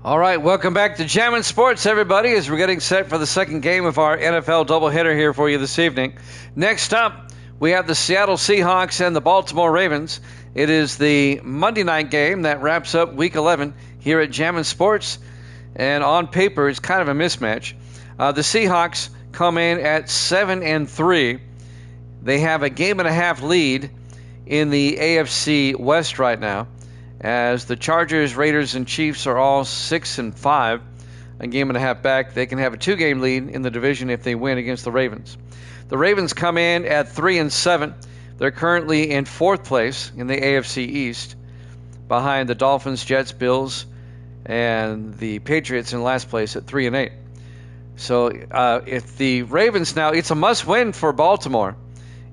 All right, welcome back to Jammin' Sports, everybody, as we're getting set for the second game of our NFL doubleheader here for you this evening. Next up, we have the Seattle Seahawks and the Baltimore Ravens. It is the Monday night game that wraps up Week 11 here at Jammin' Sports, and on paper, it's kind of a mismatch. The Seahawks come in at 7-3. They have a game-and-a-half lead in the AFC West right now, as the Chargers, Raiders, and Chiefs are all 6-5, a game and a half back. They can have a 2-game lead in the division if they win against the Ravens. The Ravens come in at 3-7. They're currently in fourth place in the AFC East, behind the Dolphins, Jets, Bills, and the Patriots in last place at 3-8. So if the Ravens now, it's a must-win for Baltimore.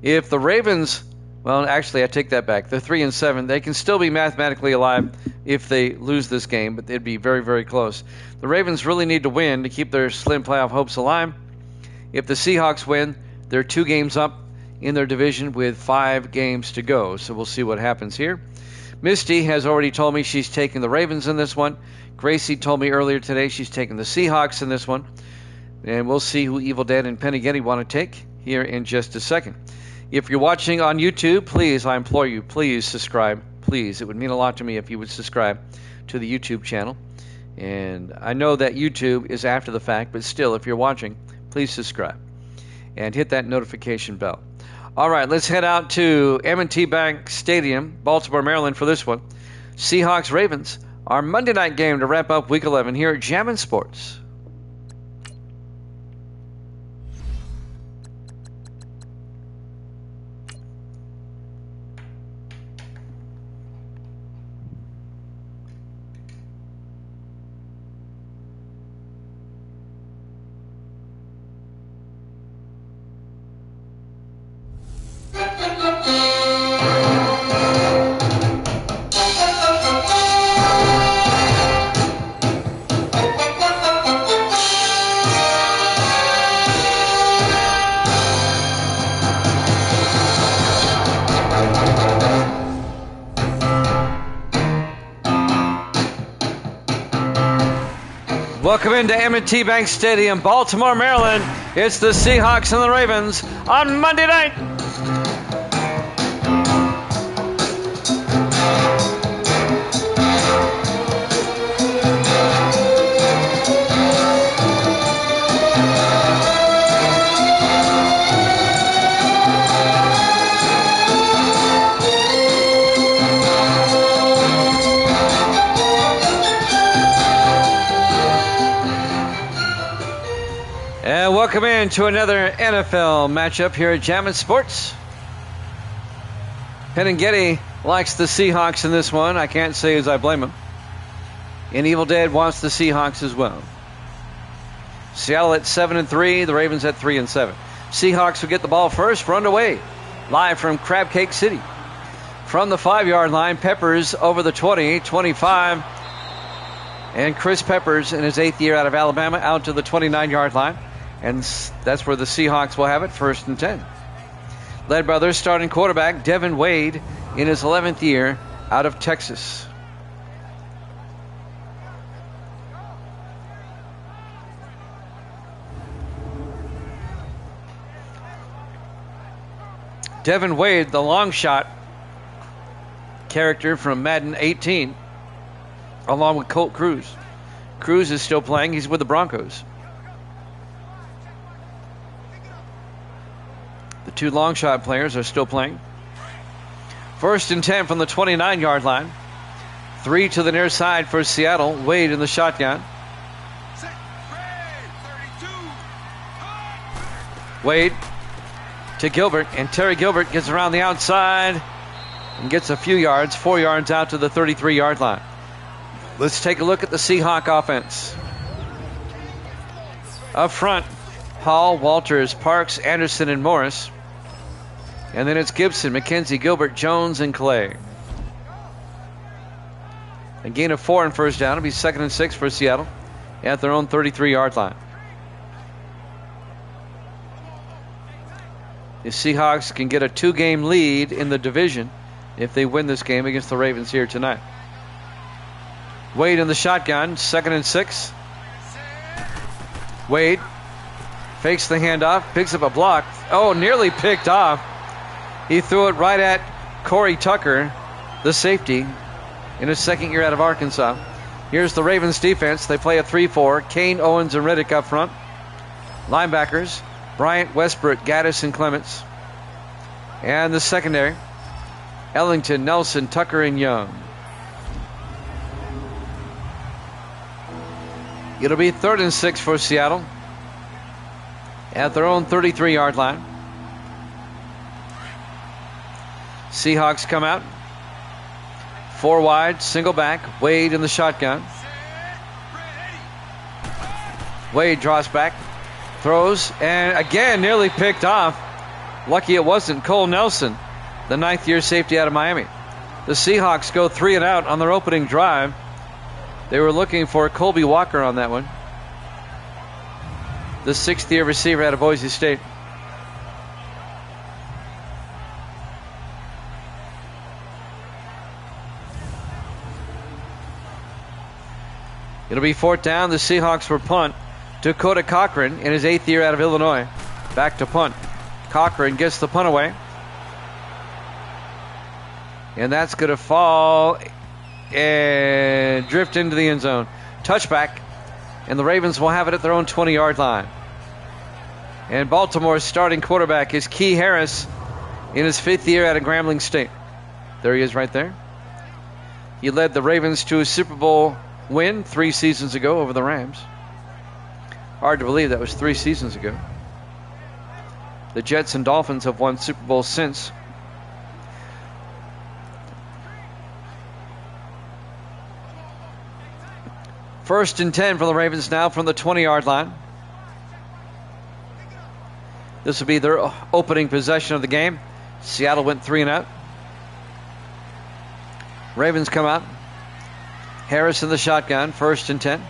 If the Ravens, well, actually, I take that back. They're 3-7. They can still be mathematically alive if they lose this game, but it'd be very, very close. The Ravens really need to win to keep their slim playoff hopes alive. If the Seahawks win, they're 2 games up in their division with 5 games to go. So we'll see what happens here. Misty has already told me she's taking the Ravens in this one. Gracie told me earlier today she's taking the Seahawks in this one. And we'll see who Evil Dead and Penny Getty want to take here in just a second. If you're watching on YouTube, please, I implore you, please subscribe. Please, it would mean a lot to me if you would subscribe to the YouTube channel. And I know that YouTube is after the fact, but still, if you're watching, please subscribe. And hit that notification bell. All right, let's head out to M&T Bank Stadium, Baltimore, Maryland for this one. Seahawks-Ravens, our Monday night game to wrap up Week 11 here at Jammin' Sports. Welcome into M&T Bank Stadium, Baltimore, Maryland. It's the Seahawks and the Ravens on Monday night. And welcome in to another NFL matchup here at Jammin' Sports. Penn and Getty likes the Seahawks in this one. I can't say as I blame him. And Evil Dead wants the Seahawks as well. Seattle at 7-3, the Ravens at 3-7. Seahawks will get the ball first. We're underway. Live from Crab Cake City. From the 5-yard line, Peppers over the 20, 25. And Chris Peppers in his 8th year out of Alabama out to the 29-yard line. And that's where the Seahawks will have it, 1st and 10. Led by their starting quarterback, Devin Wade, in his 11th year out of Texas. Devin Wade, the long shot character from Madden 18, along with Colt Cruz. Cruz is still playing. He's with the Broncos. The 2 long shot players are still playing. 1st and 10 from the 29-yard line. 3 to the near side for Seattle. Wade in the shotgun. Wade to Gilbert, and Terry Gilbert gets around the outside and gets a few yards, 4 yards out to the 33-yard line. Let's take a look at the Seahawk offense. Up front, Hall, Walters, Parks, Anderson, and Morris. And then it's Gibson, McKenzie, Gilbert, Jones, and Clay. A gain of 4 on first down. It'll be 2nd and 6 for Seattle at their own 33-yard line. The Seahawks can get a 2-game lead in the division if they win this game against the Ravens here tonight. Wade in the shotgun, 2nd and 6. Wade fakes the handoff, picks up a block. Oh, nearly picked off. He threw it right at Corey Tucker, the safety, in his second year out of Arkansas. Here's the Ravens defense. They play a 3-4. Kane, Owens, and Riddick up front. Linebackers, Bryant, Westbrook, Gaddis, and Clements. And the secondary, Ellington, Nelson, Tucker, and Young. It'll be 3rd and 6 for Seattle at their own 33-yard line. Seahawks come out. 4 wide, single back. Wade in the shotgun. Wade draws back, throws, and again nearly picked off. Lucky it wasn't Cole Nelson, the 9th-year safety out of Miami. The Seahawks go 3 and out on their opening drive. They were looking for Colby Walker on that one, the 6th-year receiver out of Boise State. It'll be 4th down. The Seahawks will punt. Dakota Cochran in his 8th year out of Illinois. Back to punt. Cochran gets the punt away. And that's going to fall and drift into the end zone. Touchback. And the Ravens will have it at their own 20-yard line. And Baltimore's starting quarterback is Key Harris in his 5th year out of Grambling State. There he is right there. He led the Ravens to a Super Bowl win 3 seasons ago over the Rams. Hard to believe that was 3 seasons ago. The Jets and Dolphins have won Super Bowls since. First and 10 for the Ravens now from the 20-yard line. This will be their opening possession of the game. Seattle went 3 and out. Ravens come out. Harris in the shotgun, 1st and 10.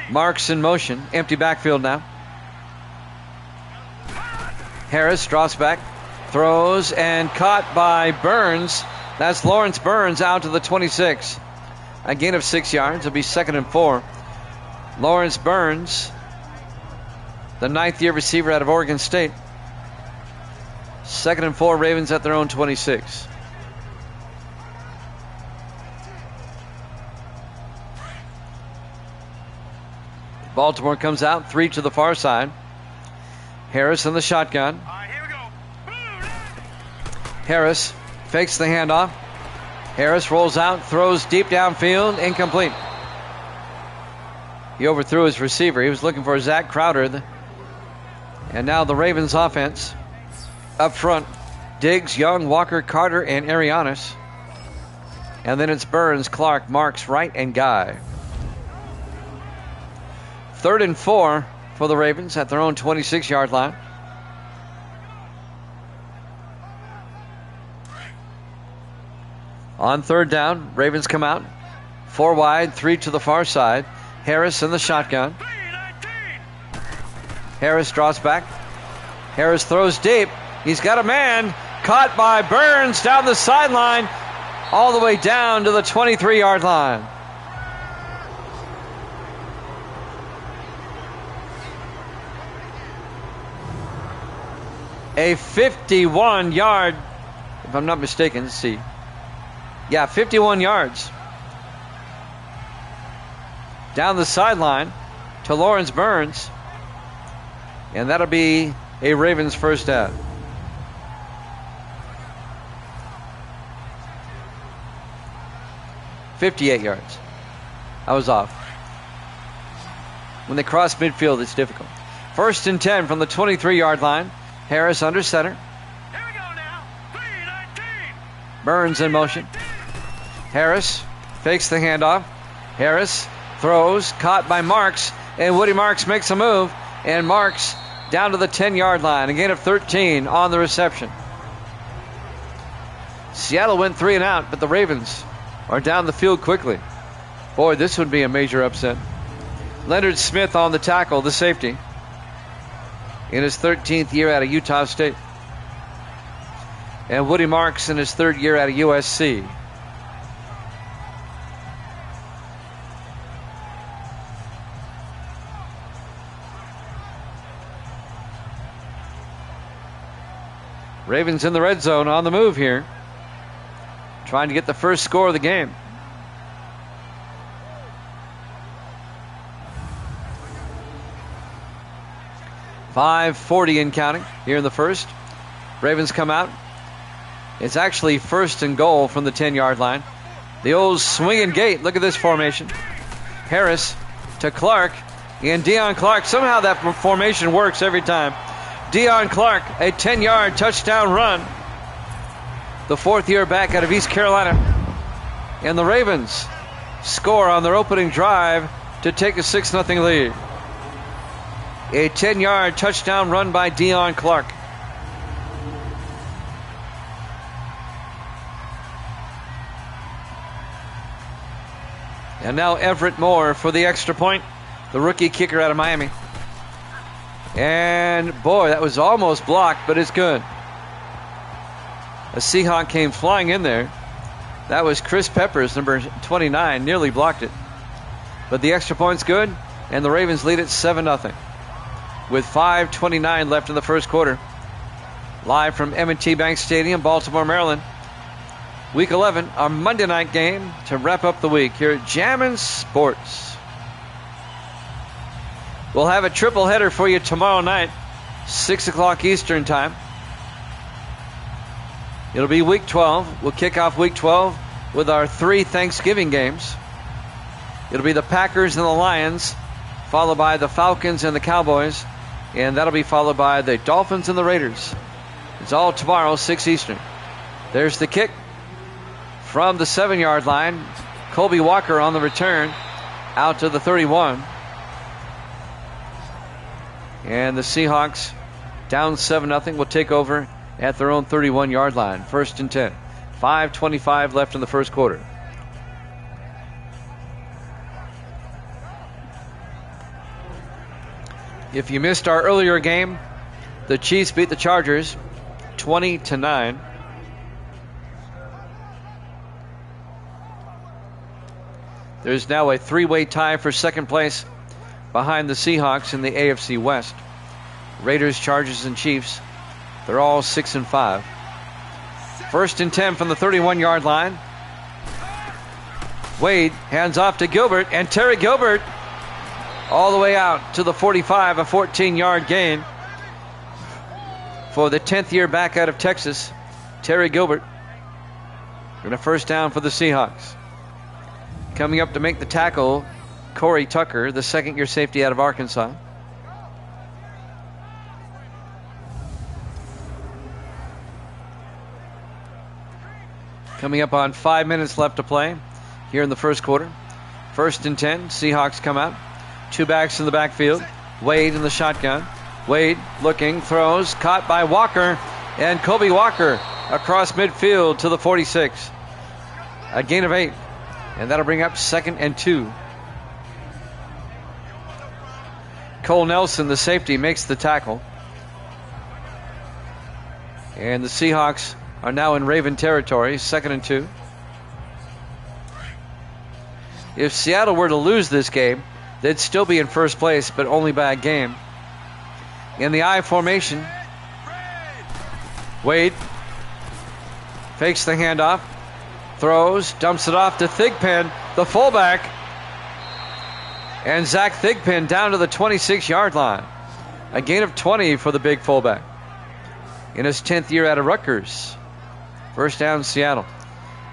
Marks in motion, empty backfield now. Harris drops back, throws, and caught by Burns. That's Lawrence Burns out to the 26. A gain of 6 yards. It'll be 2nd and 4. Lawrence Burns, the 9th-year receiver out of Oregon State. 2nd and 4, Ravens at their own 26. Baltimore comes out, 3 to the far side. Harris in the shotgun. Harris fakes the handoff. Harris rolls out, throws deep downfield, incomplete. He overthrew his receiver. He was looking for Zach Crowder. And now the Ravens offense up front. Diggs, Young, Walker, Carter, and Arianis. And then it's Burns, Clark, Marks, Wright, and Guy. 3rd and 4 for the Ravens at their own 26-yard line. On 3rd down, Ravens come out. 4 wide, 3 to the far side. Harris in the shotgun. Harris draws back. Harris throws deep. He's got a man. Caught by Burns down the sideline. All the way down to the 23-yard line. A 51-yard, if I'm not mistaken, let's see. Yeah, 51 yards. Down the sideline to Lawrence Burns. And that'll be a Ravens first down. $58 yards. I was off. When they cross midfield, it's difficult. 1st and 10 from the 23-yard line. Harris under center. Here we go now. 3-19. Burns in motion. Harris fakes the handoff. Harris throws, caught by Marks, and Woody Marks makes a move, and Marks down to the 10-yard line. A gain of 13 on the reception. Seattle went 3 and out, but the Ravens are down the field quickly. Boy, this would be a major upset. Leonard Smith on the tackle, the safety, in his 13th year out of Utah State. And Woody Marks in his 3rd year out of USC. Ravens in the red zone on the move here, trying to get the first score of the game. .540 and counting here in the first. Ravens come out. It's actually first and goal from the 10-yard line. The old swinging gate. Look at this formation. Harris to Clark. And Deion Clark. Somehow that formation works every time. Deion Clark, a 10-yard touchdown run. The fourth-year back out of East Carolina. And the Ravens score on their opening drive to take a 6-0 lead. A 10-yard touchdown run by Deion Clark. And now Everett Moore for the extra point, the rookie kicker out of Miami. And boy, that was almost blocked, but it's good. A Seahawk came flying in there. That was Chris Peppers, number 29, nearly blocked it. But the extra point's good, and the Ravens lead it 7-0. With 5:29 left in the first quarter. Live from M&T Bank Stadium, Baltimore, Maryland. Week 11, our Monday night game to wrap up the week here at Jammin' Sports. We'll have a triple header for you tomorrow night, 6 o'clock Eastern time. It'll be week 12. We'll kick off week 12 with our 3 Thanksgiving games. It'll be the Packers and the Lions, followed by the Falcons and the Cowboys, and that'll be followed by the Dolphins and the Raiders. It's all tomorrow, 6 Eastern. There's the kick from the 7-yard line. Colby Walker on the return out to the 31. And the Seahawks down 7-0 will take over at their own 31-yard line. 1st and 10. 5:25 left in the first quarter. If you missed our earlier game, the Chiefs beat the Chargers 20-9. There's now a 3-way tie for second place behind the Seahawks in the AFC West. Raiders, Chargers, and Chiefs, they're all 6-5. 1st and 10 from the 31-yard line. Wade hands off to Gilbert, and Terry Gilbert all the way out to the 45, a 14-yard gain for the 10th year back out of Texas, Terry Gilbert. And a first down for the Seahawks. Coming up to make the tackle, Corey Tucker, the second-year safety out of Arkansas. Coming up on 5 minutes left to play here in the first quarter. 1st and 10, Seahawks come out. 2 backs in the backfield. Wade in the shotgun. Wade looking, throws, caught by Walker, and Colby Walker across midfield to the 46. A gain of 8, and that'll bring up 2nd and 2. Cole Nelson, the safety, makes the tackle. And the Seahawks are now in Raven territory, 2nd and 2. If Seattle were to lose this game, they'd still be in first place, but only by a game. In the I formation, Wade fakes the handoff, throws, dumps it off to Thigpen, the fullback, and Zach Thigpen down to the 26-yard line. A gain of 20 for the big fullback in his 10th year out of Rutgers. First down, Seattle.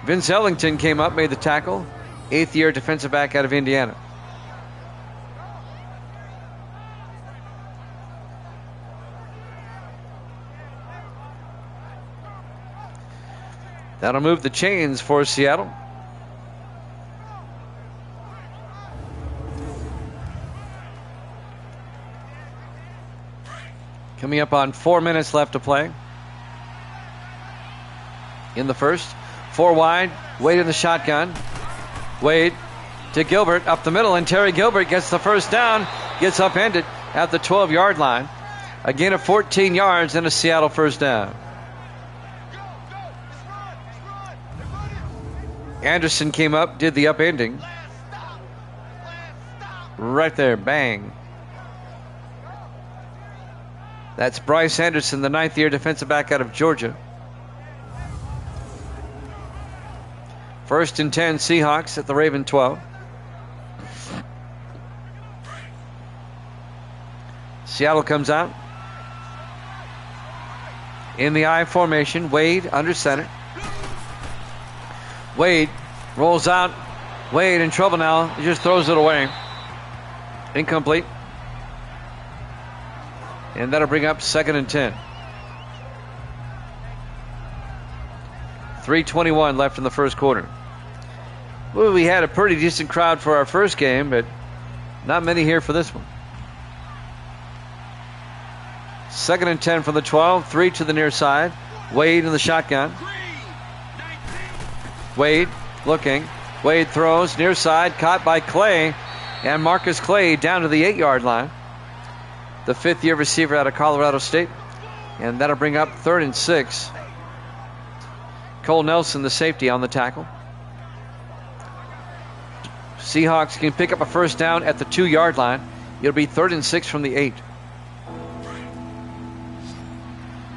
Vince Ellington came up, made the tackle. 8th year defensive back out of Indiana. That'll move the chains for Seattle. Coming up on 4 minutes left to play in the first. 4 wide, Wade in the shotgun. Wade to Gilbert up the middle, and Terry Gilbert gets the first down, gets upended at the 12-yard line. A gain of 14 yards and a Seattle first down. Anderson came up, did the upending. Right there, bang. That's Bryce Anderson, the 9th-year defensive back out of Georgia. 1st and 10, Seahawks at the Raven 12. Seattle comes out. In the I formation, Wade under center. Wade rolls out. Wade in trouble now. He just throws it away. Incomplete. And that'll bring up 2nd and 10. 3:21 left in the first quarter. Well, we had a pretty decent crowd for our first game, but not many here for this one. 2nd and 10 from the 12. 3 to the near side. Wade in the shotgun. Wade looking. Wade throws near side. Caught by Clay. And Marcus Clay down to the 8-yard line. The 5th-year receiver out of Colorado State. And that'll bring up 3rd and 6. Cole Nelson, the safety, on the tackle. Seahawks can pick up a first down at the 2-yard line. It'll be 3rd and 6 from the 8.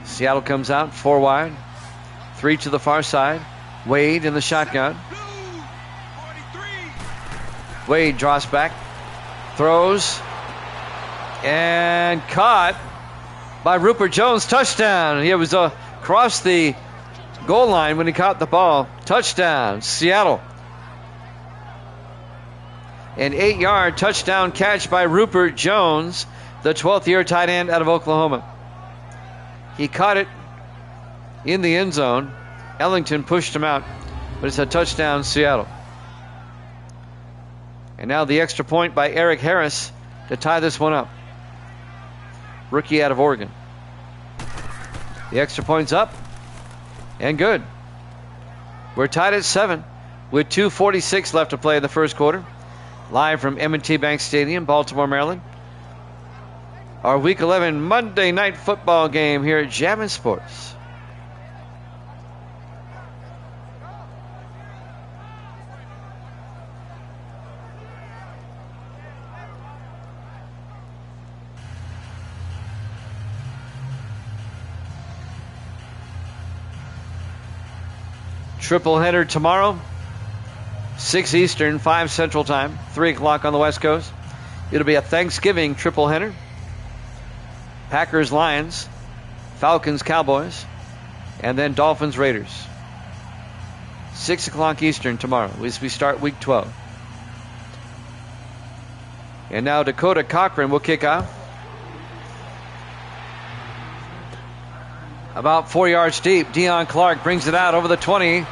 Seattle comes out 4 wide. 3 to the far side. Wade in the shotgun. Wade draws back. Throws. And caught by Rupert Jones. Touchdown. He was across the goal line when he caught the ball. Touchdown, Seattle. An 8-yard touchdown catch by Rupert Jones, the 12th-year tight end out of Oklahoma. He caught it in the end zone. Ellington pushed him out, but it's a touchdown, Seattle. And now the extra point by Eric Harris to tie this one up. Rookie out of Oregon. The extra point's up and good. We're tied at 7 with 2:46 left to play in the first quarter. Live from M&T Bank Stadium, Baltimore, Maryland. Our Week 11 Monday Night Football game here at Jammin' Sports. Triple header tomorrow, 6 Eastern, 5 Central Time, 3 o'clock on the West Coast. It'll be a Thanksgiving triple header. Packers, Lions, Falcons, Cowboys, and then Dolphins, Raiders. 6 o'clock Eastern tomorrow as we start Week 12. And now Dakota Cochran will kick off. About 4 yards deep, Deion Clark brings it out over the 20.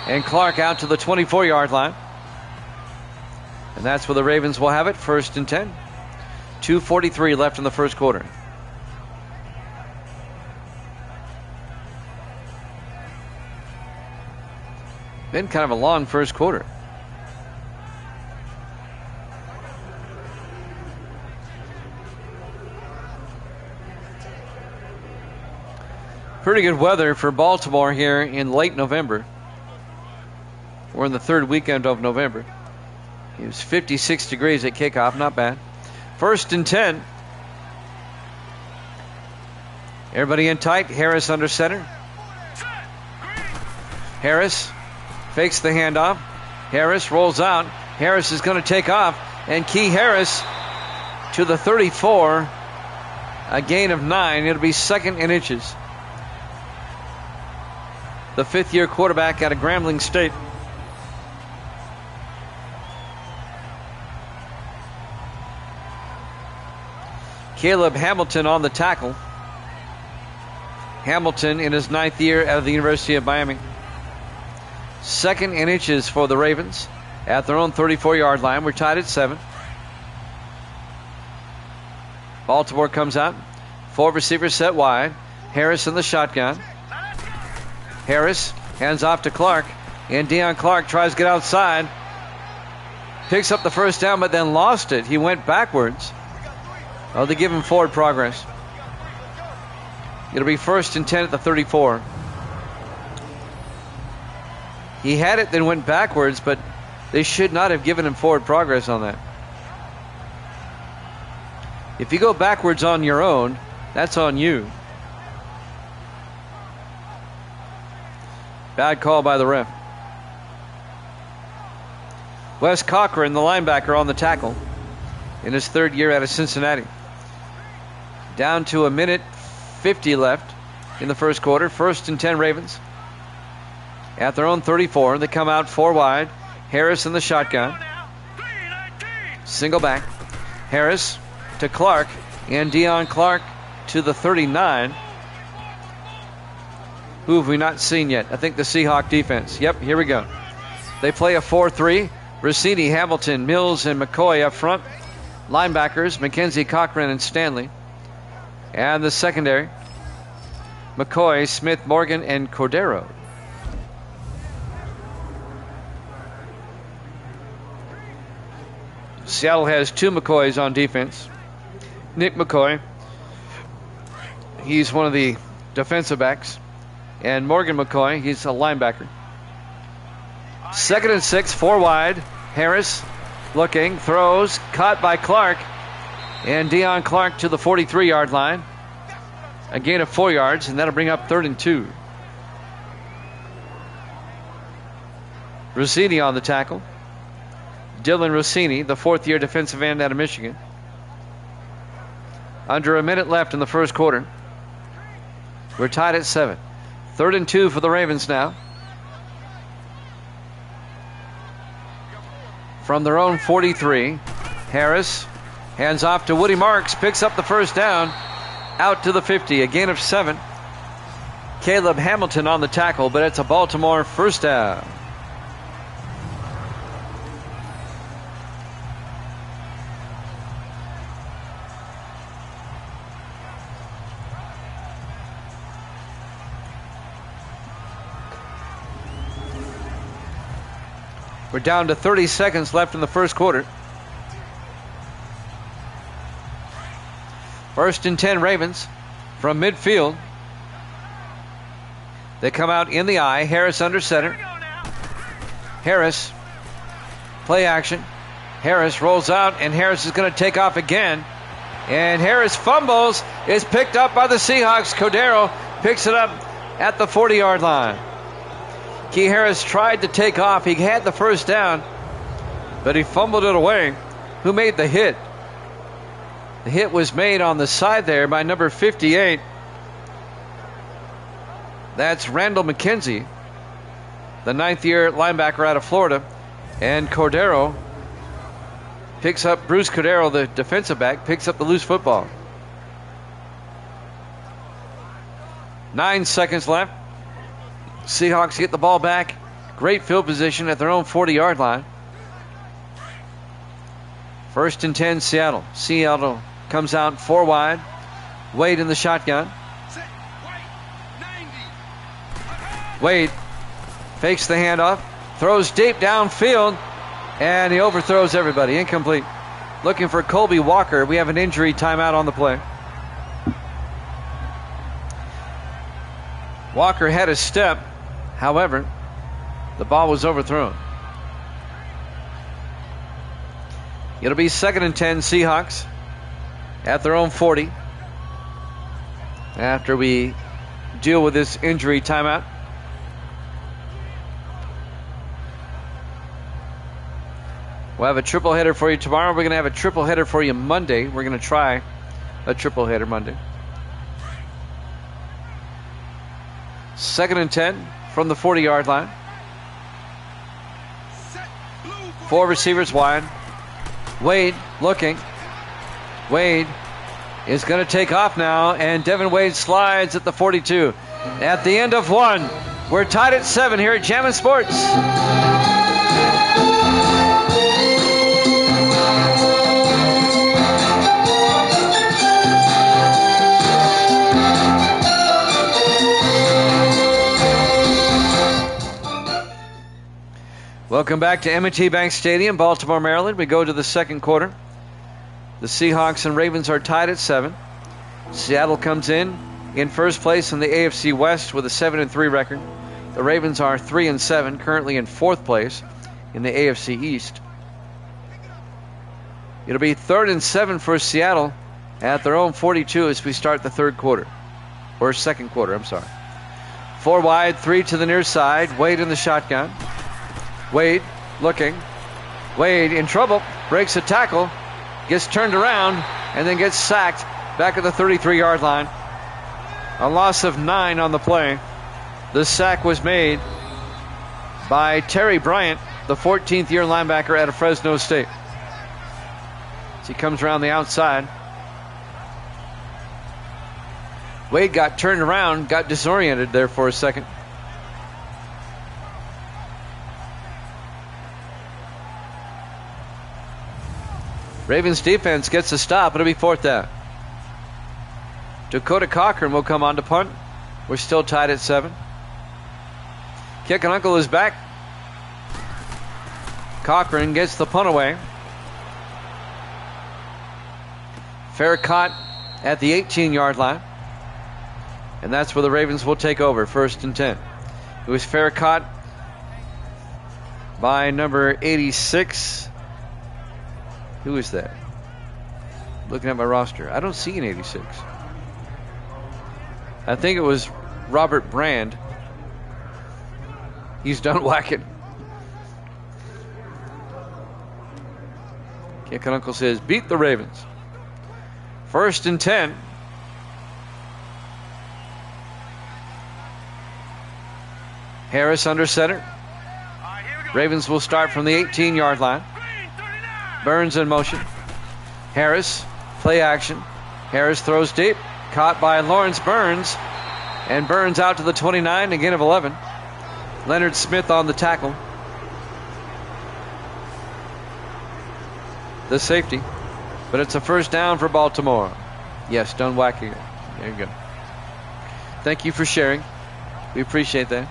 And Clark out to the 24-yard line. And that's where the Ravens will have it, 1st and 10. 2:43 left in the first quarter. Been kind of a long first quarter. Pretty good weather for Baltimore here in late November. We're in the 3rd weekend of November. It was 56 degrees at kickoff, not bad. 1st and 10. Everybody in tight. Harris under center. Harris fakes the handoff. Harris rolls out. Harris is going to take off. And Key Harris to the 34. A gain of 9. It'll be 2nd and inches. The 5th-year quarterback out of Grambling State. Caleb Hamilton on the tackle. Hamilton in his 9th year out of the University of Miami. 2nd and inches for the Ravens at their own 34-yard line. We're tied at 7. Baltimore comes out. 4 receivers set wide. Harris in the shotgun. Harris hands off to Clark. And Deion Clark tries to get outside. Picks up the first down, but then lost it. He went backwards. Oh, they give him forward progress. It'll be 1st and 10 at the 34. He had it, then went backwards, but they should not have given him forward progress on that. If you go backwards on your own, That's on you. Bad call by the ref. Wes Cochran, the linebacker, on the tackle in his third year out of Cincinnati. Down to a minute 50 left in the first quarter. 1st and 10 Ravens. At their own 34, they come out 4 wide. Harris in the shotgun. Single back. Harris to Clark, and Deion Clark to the 39. Who have we not seen yet? I think the Seahawk defense. Yep, here we go. They play a 4-3. Rossini, Hamilton, Mills, and McCoy up front. Linebackers, McKenzie, Cochran, and Stanley. And the secondary, McCoy, Smith, Morgan, and Cordero. Seattle has 2 McCoys on defense. Nick McCoy, he's one of the defensive backs. And Morgan McCoy, he's a linebacker. 2nd and 6, 4 wide. Harris looking, throws, caught by Clark. And Deion Clark to the 43-yard line. A gain of 4 yards, and that'll bring up 3rd and 2. Rossini on the tackle. Dylan Rossini, the 4th-year defensive end out of Michigan. Under a minute left in the first quarter. We're tied at 7. 3rd and 2 for the Ravens now. From their own 43, Harris hands off to Woody Marks, picks up the first down, out to the 50, a gain of 7. Caleb Hamilton on the tackle, but it's a Baltimore first down. We're down to 30 seconds left in the first quarter. 1st and 10 Ravens from midfield. They come out in the eye. Harris under center. Harris, play action. Harris rolls out, and Harris is going to take off again. And Harris fumbles, is picked up by the Seahawks. Cordero picks it up at the 40-yard line. Key Harris tried to take off. He had the first down, but he fumbled it away. Who made the hit? The hit was made on the side there by number 58. That's Randall McKenzie, the 9th-year linebacker out of Florida. And Cordero picks up, Bruce Cordero, the defensive back, picks up the loose football. 9 seconds left. Seahawks get the ball back. Great field position at their own 40-yard line. 1st and 10, Seattle. Seattle comes out 4 wide. Wade in the shotgun. Wade fakes the handoff, throws deep downfield, and he overthrows everybody. Incomplete. Looking for Colby Walker. We have an injury timeout on the play. Walker had a step. However, the ball was overthrown. It'll be 2nd and 10 Seahawks at their own 40 after we deal with this injury timeout. We'll have a triple header for you tomorrow. We're going to have a triple header for you Monday. We're going to try a triple header Monday. 2nd and 10 from the 40-yard line. 4 receivers wide. Wade looking. Wade is going to take off now, and Devin Wade slides at the 42. At the end of 1, we're tied at 7 here at Jammin' Sports. Welcome back to M&T Bank Stadium, Baltimore, Maryland. We go to the second quarter. The Seahawks and Ravens are tied at 7. Seattle comes in first place in the AFC West with a 7-3 record. The Ravens are 3-7, currently in 4th place in the AFC East. It'll be 3rd and 7 for Seattle at their own 42 as we start the third quarter. Or second quarter, I'm sorry. 4 wide, 3 to the near side. Wade in the shotgun. Wade looking. Wade in trouble. Breaks a tackle. Gets turned around and then gets sacked back at the 33-yard line. A loss of 9 on the play. The sack was made by Terry Bryant, the 14th year linebacker out of Fresno State. As he comes around the outside. Wade got turned around, got disoriented there for a second. Ravens defense gets a stop. It'll be 4th down. Dakota Cochran will come on to punt. We're still tied at 7. Kick and Uncle is back. Cochran gets the punt away. Fair caught at the 18-yard line. And that's where the Ravens will take over, 1st and 10. It was fair caught by number 86. Who is that? Looking at my roster. I don't see an 86. I think it was Robert Brand. He's done whacking. Kick and Uncle says, beat the Ravens. 1st and 10. Harris under center. Ravens will start from the 18-yard line. Burns in motion. Harris, play action. Harris throws deep. Caught by Lawrence Burns. And Burns out to the 29, a gain of 11. Leonard Smith on the tackle. The safety. But it's a 1st down for Baltimore. Yes, done whacking it. There you go. Thank you for sharing. We appreciate that.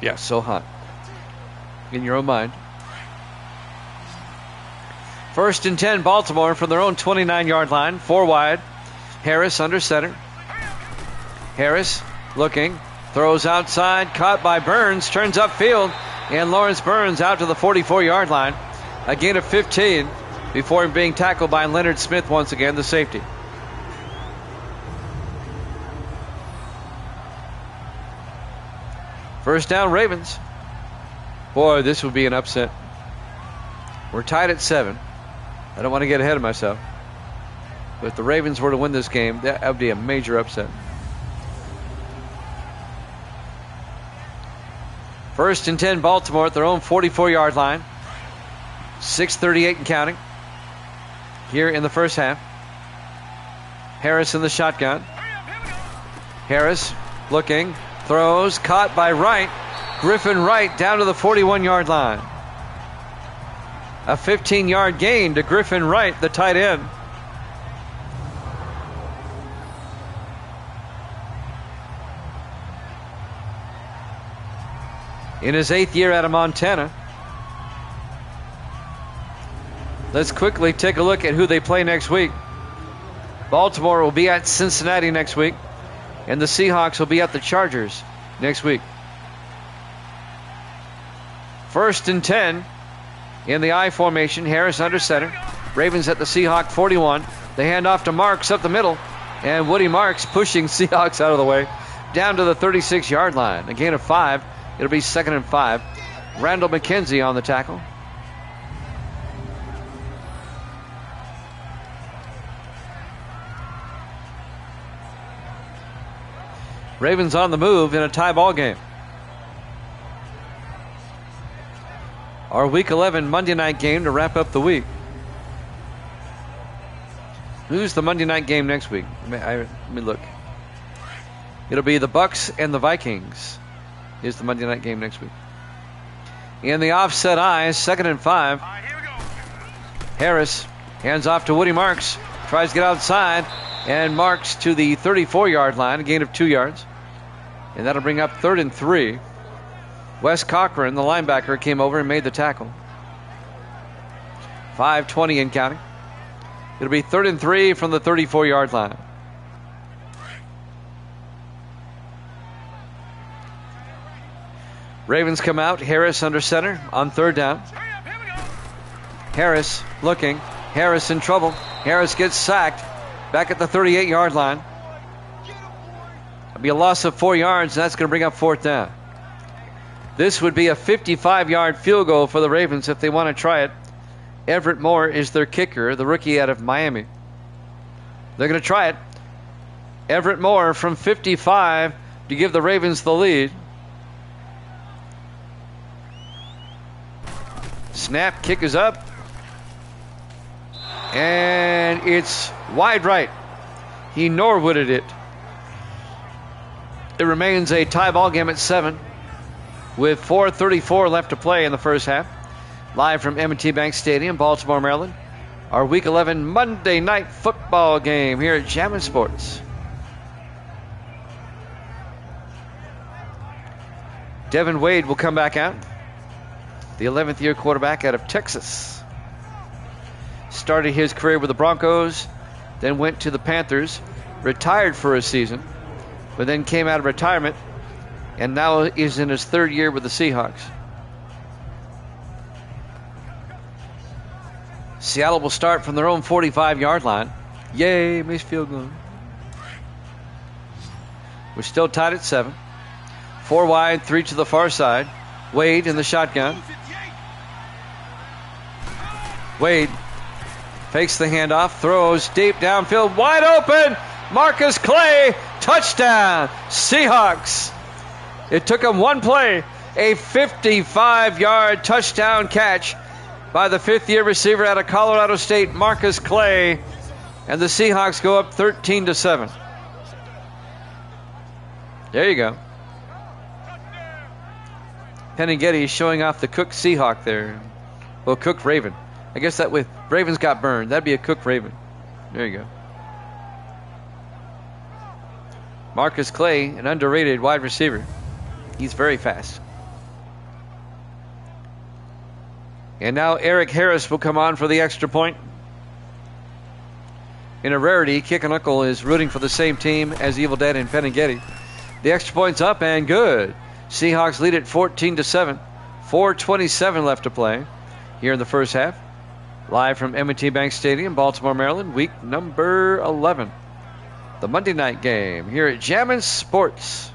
Yeah, so hot. In your own mind. 1st and 10, Baltimore from their own 29-yard line. 4 wide. Harris under center. Harris looking. Throws outside. Caught by Burns. Turns upfield. And Lawrence Burns out to the 44-yard line. A gain of 15 before him being tackled by Leonard Smith once again, the safety. First down, Ravens. Boy, this would be an upset. We're tied at 7. I don't want to get ahead of myself. But if the Ravens were to win this game, that would be a major upset. 1st and 10, Baltimore at their own 44-yard line. 6:38 and counting. Here in the first half. Harris in the shotgun. Harris looking. Throws, caught by Wright. Griffin Wright down to the 41-yard line. A 15-yard gain to Griffin Wright, the tight end. In his 8th year out of Montana. Let's quickly take a look at who they play next week. Baltimore will be at Cincinnati next week. And the Seahawks will be at the Chargers next week. 1st and 10 in the I formation. Harris under center. Ravens at the Seahawk 41. They hand off to Marks up the middle. And Woody Marks pushing Seahawks out of the way. Down to the 36-yard line. A gain of 5. It'll be 2nd and 5. Randall McKenzie on the tackle. Ravens on the move in a tie ball game. Our Week 11 Monday night game to wrap up the week. Who's the Monday night game next week? Let me look. It'll be the Bucks and the Vikings is the Monday night game next week. In the offset I, 2nd and 5. Harris hands off to Woody Marks. Tries to get outside. And Marks to the 34-yard line, a gain of 2 yards. And that'll bring up 3rd and 3. Wes Cochran, the linebacker, came over and made the tackle. 5:20 and counting. It'll be 3rd and 3 from the 34-yard line. Ravens come out. Harris under center on third down. Harris looking. Harris in trouble. Harris gets sacked back at the 38-yard line. It'll be a loss of 4 yards, and that's going to bring up fourth down. This would be a 55-yard field goal for the Ravens if they want to try it. Everett Moore is their kicker, the rookie out of Miami. They're going to try it. Everett Moore from 55 to give the Ravens the lead. Snap, kick is up. And it's wide right. He Norwooded it. It remains a tie ball game at 7 with 4:34 left to play in the first half. Live from M&T Bank Stadium, Baltimore, Maryland. Our Week 11 Monday Night Football game here at Jammin' Sports. Devin Wade will come back out. The 11th year quarterback out of Texas. Started his career with the Broncos, then went to the Panthers, retired for a season, but then came out of retirement and now is in his 3rd year with the Seahawks. Seattle will start from their own 45-yard line. Yay, missed field goal. We're still tied at 7. 4 wide, 3 to the far side. Wade in the shotgun. Wade fakes the handoff, throws deep downfield, wide open. Marcus Clay, touchdown, Seahawks. It took him one play, a 55-yard touchdown catch by the 5th-year receiver out of Colorado State, Marcus Clay, and the Seahawks go up 13-7. There you go. Penningetti showing off the Cook Seahawk there. Well, Cook Raven. I guess that with Ravens got burned, that'd be a Cook Raven. There you go. Marcus Clay, an underrated wide receiver. He's very fast. And now Eric Harris will come on for the extra point. In a rarity, Kick and Uncle is rooting for the same team as Evil Dead and Penningetti. The extra point's up and good. Seahawks lead at 14-7. 4:27 left to play here in the first half. Live from M&T Bank Stadium, Baltimore, Maryland, week number 11. The Monday night game here at Jammin' Sports,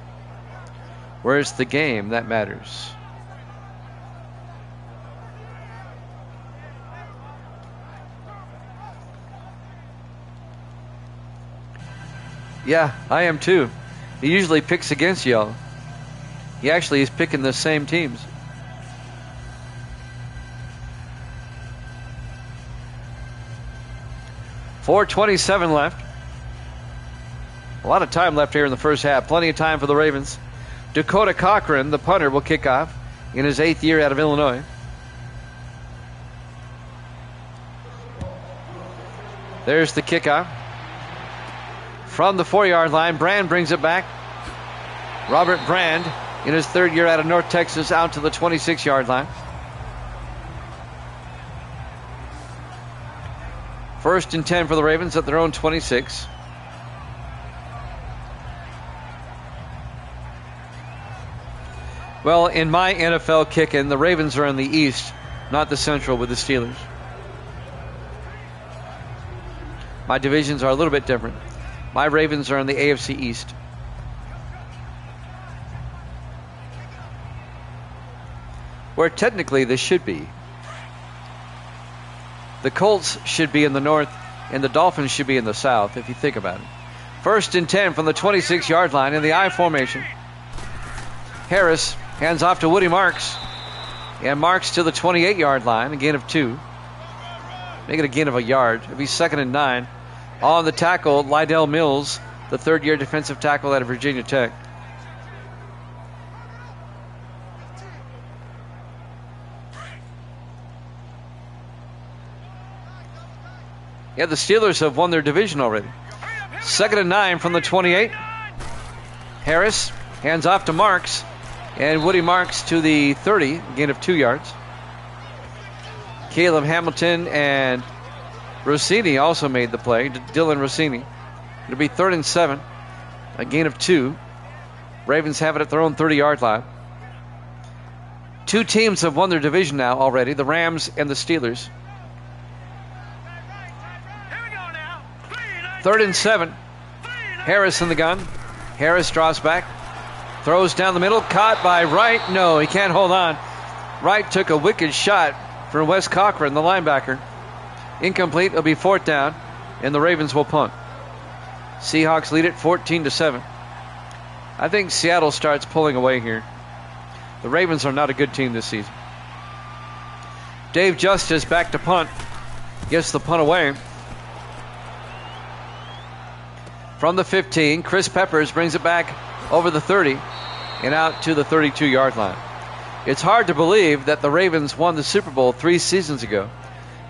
where it's the game that matters. Yeah, I am too. He usually picks against y'all. He actually is picking the same teams. .427 left. A lot of time left here in the first half. Plenty of time for the Ravens. Dakota Cochran, the punter, will kick off in his 8th year out of Illinois. There's the kickoff. From the 4-yard line, Brand brings it back. Robert Brand, in his 3rd year out of North Texas, out to the 26-yard line. First and 10 for the Ravens at their own 26. Well, in my NFL kicking, the Ravens are in the East, not the Central with the Steelers. My divisions are a little bit different. My Ravens are in the AFC East. Where technically they should be. The Colts should be in the North, and the Dolphins should be in the South, if you think about it. First and 10 from the 26-yard line in the I formation. Harris hands off to Woody Marks. And Marks to the 28-yard line, a gain of 2. Make it a gain of a yard. It'll be 2nd and 9. On the tackle, Lydell Mills, the 3rd-year defensive tackle out of Virginia Tech. Yeah, the Steelers have won their division already. 2nd and 9 from the 28. Harris hands off to Marks. And Woody Marks to the 30, gain of 2 yards. Caleb Hamilton and Rossini also made the play. Dylan Rossini. It'll be 3rd and 7, a gain of 2. Ravens have it at their own 30-yard line. Two teams have won their division now already, the Rams and the Steelers. 3rd and 7. Harris in the gun. Harris draws back. Throws down the middle. Caught by Wright. No, he can't hold on. Wright took a wicked shot from Wes Cochran, the linebacker. Incomplete. It'll be 4th down, and the Ravens will punt. Seahawks lead it 14-7. I think Seattle starts pulling away here. The Ravens are not a good team this season. Dave Justice back to punt. Gets the punt away. From the 15, Chris Peppers brings it back over the 30 and out to the 32-yard line. It's hard to believe that the Ravens won the Super Bowl 3 seasons ago.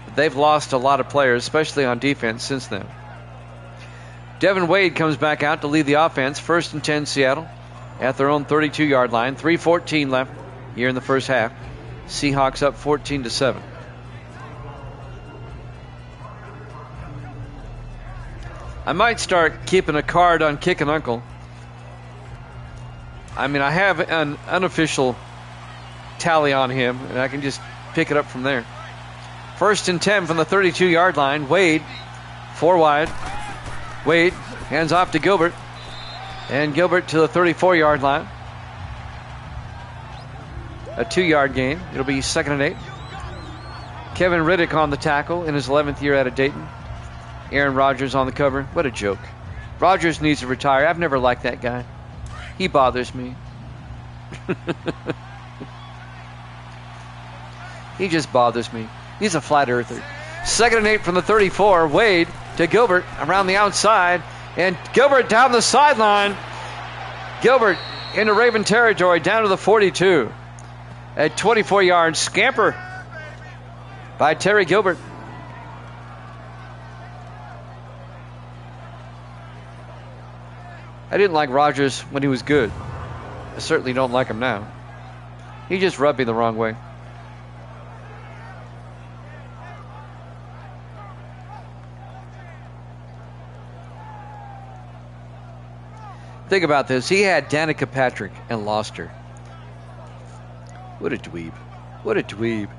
But they've lost a lot of players, especially on defense, since then. Devin Wade comes back out to lead the offense. 1st and 10 Seattle at their own 32-yard line. 3:14 left here in the first half. Seahawks up 14-7. I might start keeping a card on Kickin' Uncle. I mean, I have an unofficial tally on him, and I can just pick it up from there. 1st and 10 from the 32-yard line. Wade, 4 wide. Wade hands off to Gilbert. And Gilbert to the 34-yard line. A 2-yard gain. It'll be 2nd and 8. Kevin Riddick on the tackle in his 11th year out of Dayton. Aaron Rodgers on the cover. What a joke. Rodgers needs to retire. I've never liked that guy. He bothers me. He just bothers me. He's a flat earther. 2nd and 8 from the 34. Wade to Gilbert around the outside. And Gilbert down the sideline. Gilbert into Raven territory down to the 42. A 24-yard scamper by Terry Gilbert. I didn't like Rodgers when he was good. I certainly don't like him now. He just rubbed me the wrong way. Think about this. He had Danica Patrick and lost her. What a dweeb. What a dweeb.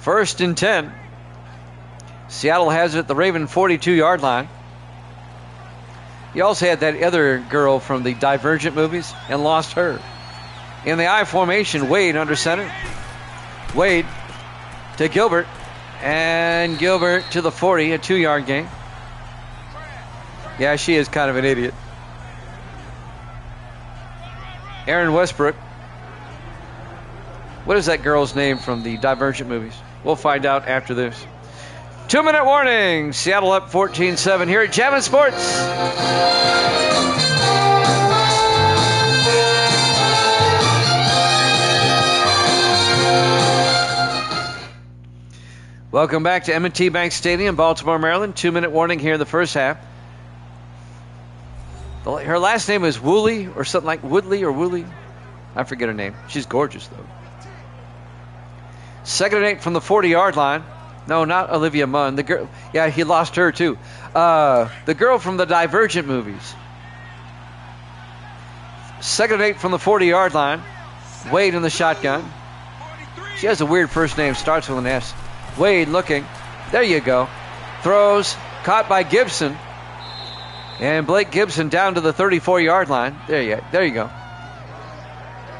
1st and 10. Seattle has it at the Raven 42-yard line. He also had that other girl from the Divergent movies and lost her. In the I formation, Wade under center. Wade to Gilbert. And Gilbert to the 40, a 2-yard gain. Yeah, she is kind of an idiot. Aaron Westbrook. What is that girl's name from the Divergent movies? We'll find out after this. 2-minute warning. Seattle up 14-7 here at Jammin' Sports. Welcome back to M&T Bank Stadium, Baltimore, Maryland. 2-minute warning here in the first half. Her last name is Woolley or something like Woodley or Woolley. I forget her name. She's gorgeous, though. 2nd and 8 from the 40-yard line. No, not Olivia Munn. The girl, yeah, he lost her too. The girl from the Divergent movies. 2nd and 8 from the 40-yard line. Wade in the shotgun. She has a weird first name. Starts with an S. Wade looking. There you go. Throws. Caught by Gibson. And Blake Gibson down to the 34-yard line. There you go.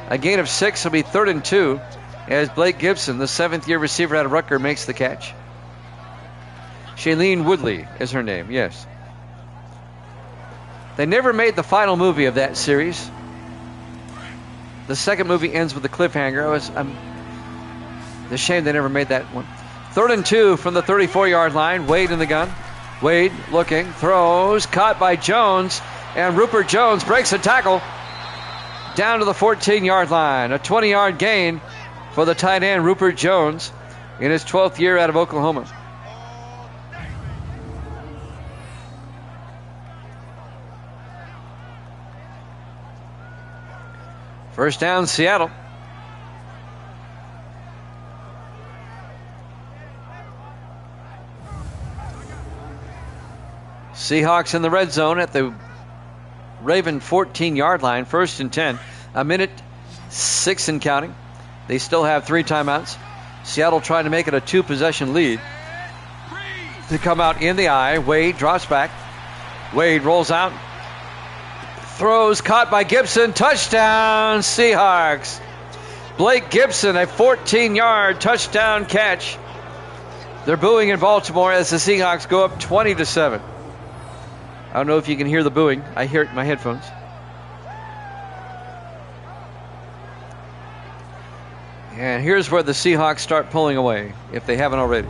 A gain of 6 will be 3rd and 2 as Blake Gibson, the 7th-year receiver out of Rutgers, makes the catch. Shailene Woodley is her name, yes. They never made the final movie of that series. The second movie ends with a cliffhanger. It's a shame they never made that one. 3rd and 2 from the 34-yard line. Wade in the gun. Wade looking, throws, caught by Jones, and Rupert Jones breaks a tackle down to the 14-yard line. A 20-yard gain for the tight end, Rupert Jones, in his 12th year out of Oklahoma. First down, Seattle. Seahawks in the red zone at the Raven 14-yard line. 1st and 10. A minute 6 and counting. They still have 3 timeouts. Seattle trying to make it a 2-possession lead. To come out in the eye. Wade drops back. Wade rolls out. Throws, caught by Gibson. Touchdown, Seahawks. Blake Gibson, a 14-yard touchdown catch. They're booing in Baltimore as the Seahawks go up 20-7. I don't know if you can hear the booing. I hear it in my headphones. And here's where the Seahawks start pulling away, if they haven't already.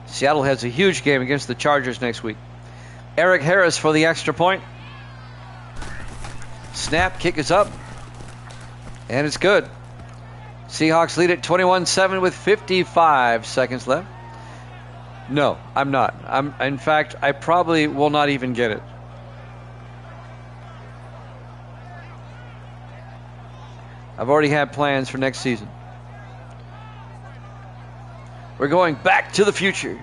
Seattle has a huge game against the Chargers next week. Eric Harris for the extra point. Snap, kick is up. And it's good. Seahawks lead at 21-7 with 55 seconds left. No, I'm not. In fact, I probably will not even get it. I've already had plans for next season. We're going back to the future.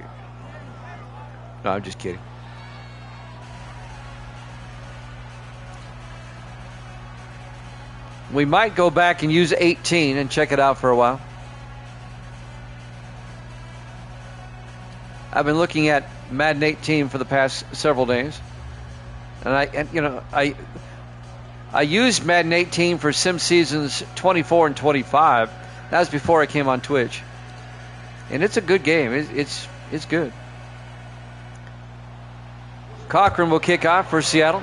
No, I'm just kidding. We might go back and use 18 and check it out for a while. I've been looking at Madden 18 for the past several days. And I used Madden 18 for Sim Seasons 24 and 25. That was before I came on Twitch. And it's a good game. It's good. Cochran will kick off for Seattle.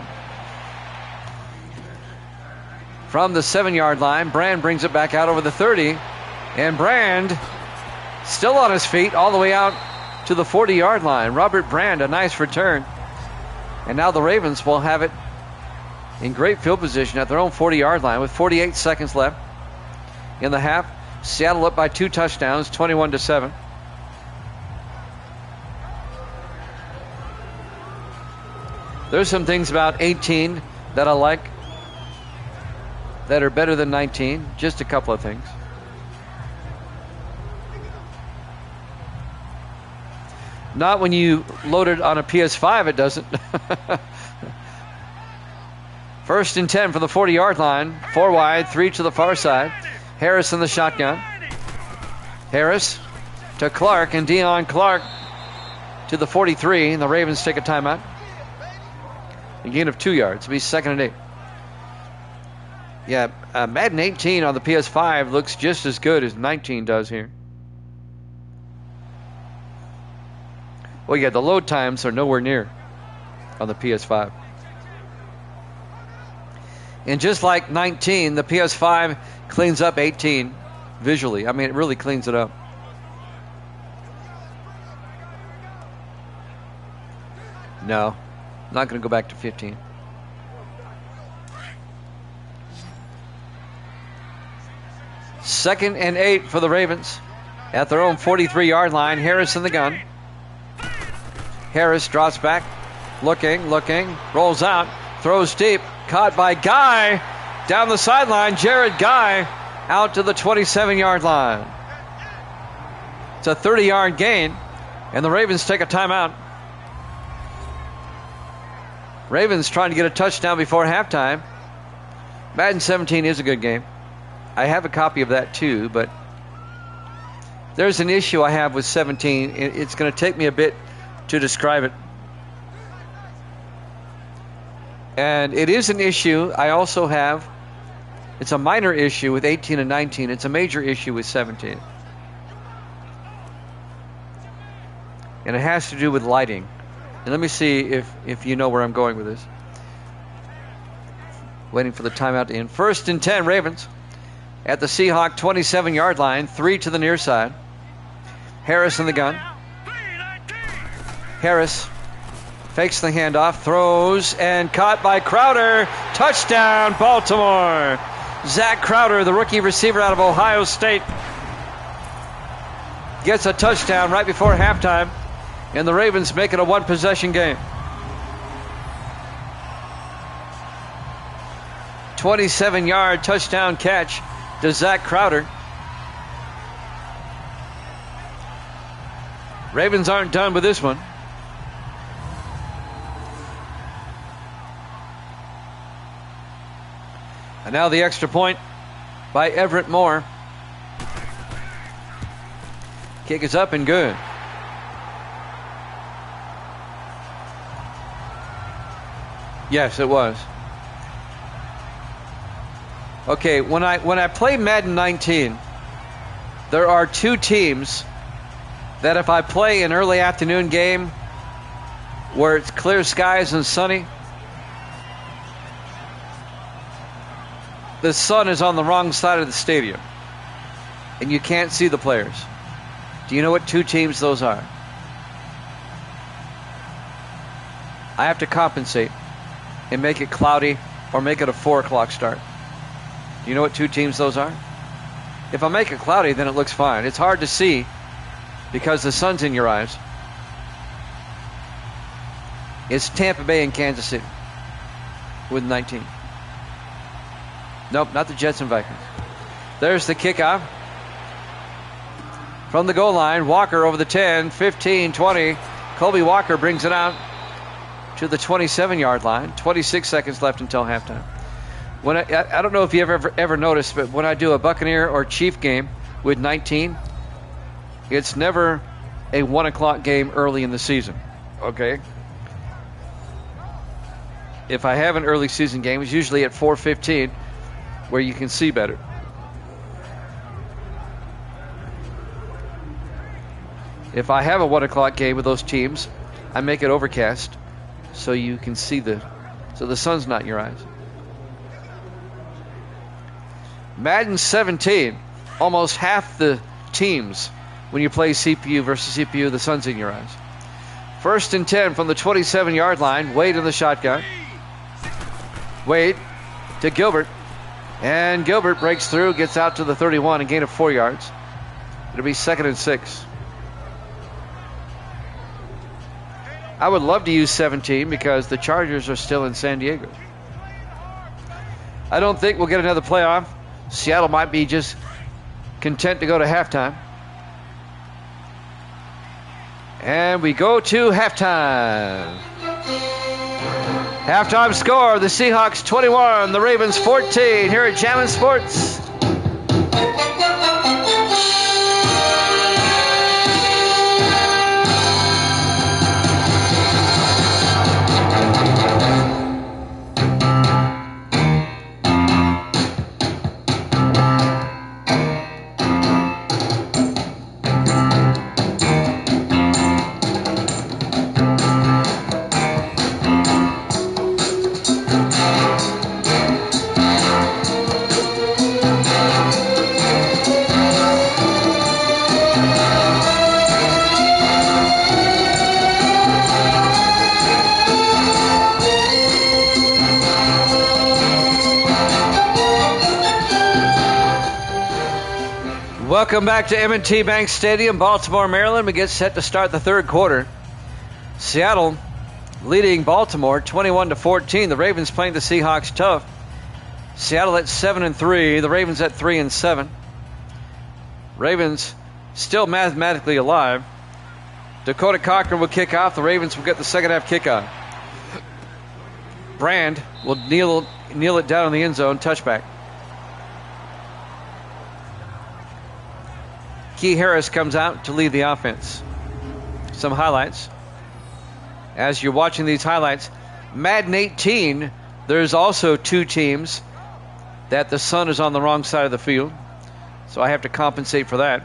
From the 7-yard line, Brand brings it back out over the 30. And Brand still on his feet all the way out to the 40-yard line. Robert Brand, a nice return. And now the Ravens will have it in great field position at their own 40-yard line with 48 seconds left in the half. Seattle up by 2 touchdowns, 21-7. There's some things about 18 that I like that are better than 19. Just a couple of things. Not when you load it on a PS5, it doesn't. First and 10 for the 40-yard line. 4 wide, 3 to the far side. Harris in the shotgun. Harris to Clark, and Deion Clark to the 43, and the Ravens take a timeout. A gain of 2 yards. It'll be 2nd and 8. Yeah, Madden 18 on the PS5 looks just as good as 19 does here. Well, yeah, the load times are nowhere near on the PS5. And just like 19, the PS5 cleans up 18 visually. I mean, it really cleans it up. No, I'm not going to go back to 15. Second and 8 for the Ravens at their own 43-yard line. Harris in the gun. Harris drops back, looking, rolls out, throws deep, caught by Guy down the sideline. Jared Guy out to the 27-yard line. It's a 30-yard gain, and the Ravens take a timeout. Ravens trying to get a touchdown before halftime. Madden 17 is a good game. I have a copy of that too, but there's an issue I have with 17. It's going to take me a bit to describe it. And it is an issue I also have. It's a minor issue with 18 and 19. It's a major issue with 17. And it has to do with lighting. And let me see if you know where I'm going with this. Waiting for the timeout to end. First and 10, Ravens at the Seahawk 27-yard line. 3 to the near side. Harris in the gun. Harris fakes the handoff, throws, and caught by Crowder. Touchdown, Baltimore. Zach Crowder, the rookie receiver out of Ohio State, gets a touchdown right before halftime, and the Ravens make it a 1-possession game. 27-yard touchdown catch to Zach Crowder. Ravens aren't done with this one. And now the extra point by Everett Moore. Kick is up and good. Yes, it was. Okay, when I play Madden 19, there are two teams that if I play an early afternoon game where it's clear skies and sunny, the sun is on the wrong side of the stadium and you can't see the players. Do you know what two teams those are? I have to compensate and make it cloudy or make it a 4 o'clock start. Do you know what two teams those are? If I make it cloudy, then it looks fine. It's hard to see because the sun's in your eyes. It's Tampa Bay and Kansas City with 19. Nope, not the Jets and Vikings. There's the kickoff. From the goal line, Walker over the 10, 15, 20. Colby Walker brings it out to the 27-yard line. 26 seconds left until halftime. When I don't know if you ever noticed, but when I do a Buccaneer or Chief game with 19, it's never a 1 o'clock game early in the season. Okay? If I have an early season game, it's usually at 4:15 where you can see better. If I have a 1 o'clock game with those teams, I make it overcast so you can see so the sun's not in your eyes. Madden 17, almost half the teams when you play CPU versus CPU, the sun's in your eyes. 1st and 10 from the 27-yard line. Wade in the shotgun. Wade to Gilbert. And Gilbert breaks through, gets out to the 31, a gain of 4 yards. It'll be 2nd and 6. I would love to use 17 because the Chargers are still in San Diego. I don't think we'll get another playoff. Seattle might be just content to go to halftime. And we go to halftime. Halftime score, the Seahawks 21, the Ravens 14 here at Jammin' Sports. Welcome back to M&T Bank Stadium, Baltimore, Maryland. We get set to start the third quarter. Seattle leading Baltimore 21-14. The Ravens playing the Seahawks tough. Seattle at 7-3. The Ravens at 3-7. Ravens still mathematically alive. Dakota Cochran will kick off. The Ravens will get the second half kickoff. Brand will kneel it down in the end zone. Touchback. Key Harris comes out to lead the offense. Some highlights. As you're watching these highlights, Madden 18, there's also two teams that the sun is on the wrong side of the field. So I have to compensate for that.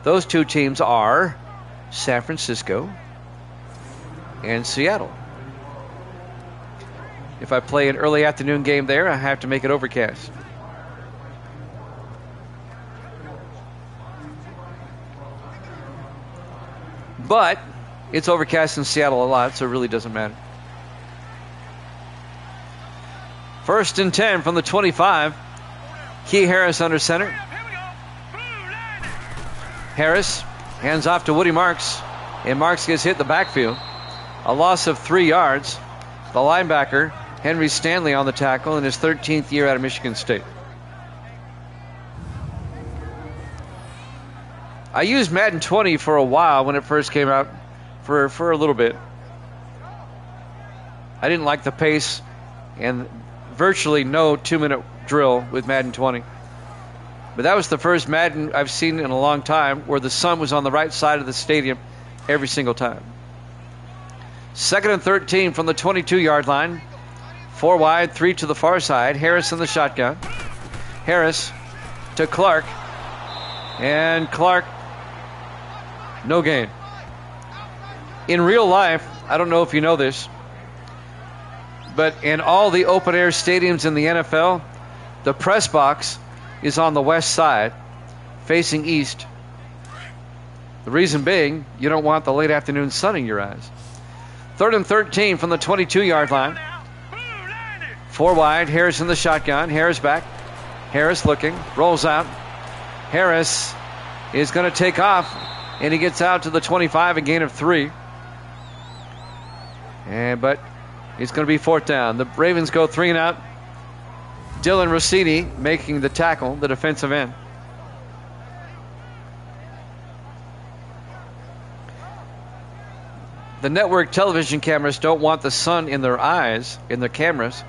Those two teams are San Francisco and Seattle. If I play an early afternoon game there, I have to make it overcast. But it's overcast in Seattle a lot, so it really doesn't matter. 1st and 10 from the 25. Key Harris under center. Harris hands off to Woody Marks, and Marks gets hit in the backfield. A loss of 3 yards. The linebacker, Henry Stanley, on the tackle in his 13th year out of Michigan State. I used Madden 20 for a while when it first came out, for a little bit. I didn't like the pace and virtually no 2-minute drill with Madden 20. But that was the first Madden I've seen in a long time where the sun was on the right side of the stadium every single time. 2nd and 13 from the 22-yard line. 4 wide, 3 to the far side. Harris in the shotgun. Harris to Clark. And Clark, no gain. In real life, I don't know if you know this, but in all the open-air stadiums in the NFL, the press box is on the west side, facing east. The reason being, you don't want the late afternoon sun in your eyes. 3rd and 13 from the 22-yard line. 4 wide, Harris in the shotgun. Harris back. Harris looking, rolls out. Harris is going to take off, and he gets out to the 25, a gain of 3. But it's going to be 4th down. The Ravens go 3 and out. Dylan Rossini making the tackle, the defensive end. The network television cameras don't want the sun in their eyes, in their cameras.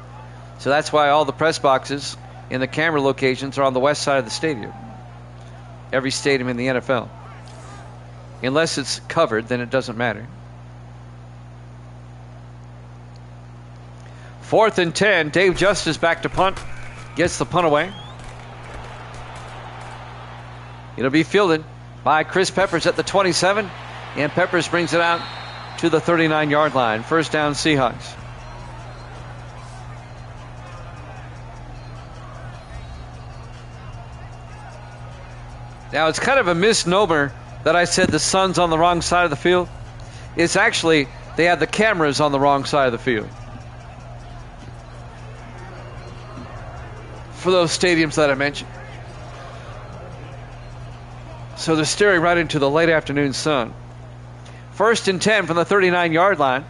So that's why all the press boxes in the camera locations are on the west side of the stadium. Every stadium in the NFL. Unless it's covered, then it doesn't matter. 4th and 10. Dave Justice back to punt. Gets the punt away. It'll be fielded by Chris Peppers at the 27. And Peppers brings it out to the 39-yard line. 1st down, Seahawks. Now, it's kind of a misnomer that I said the sun's on the wrong side of the field. It's actually, they have the cameras on the wrong side of the field. For those stadiums that I mentioned. So they're staring right into the late afternoon sun. 1st and 10 from the 39-yard line.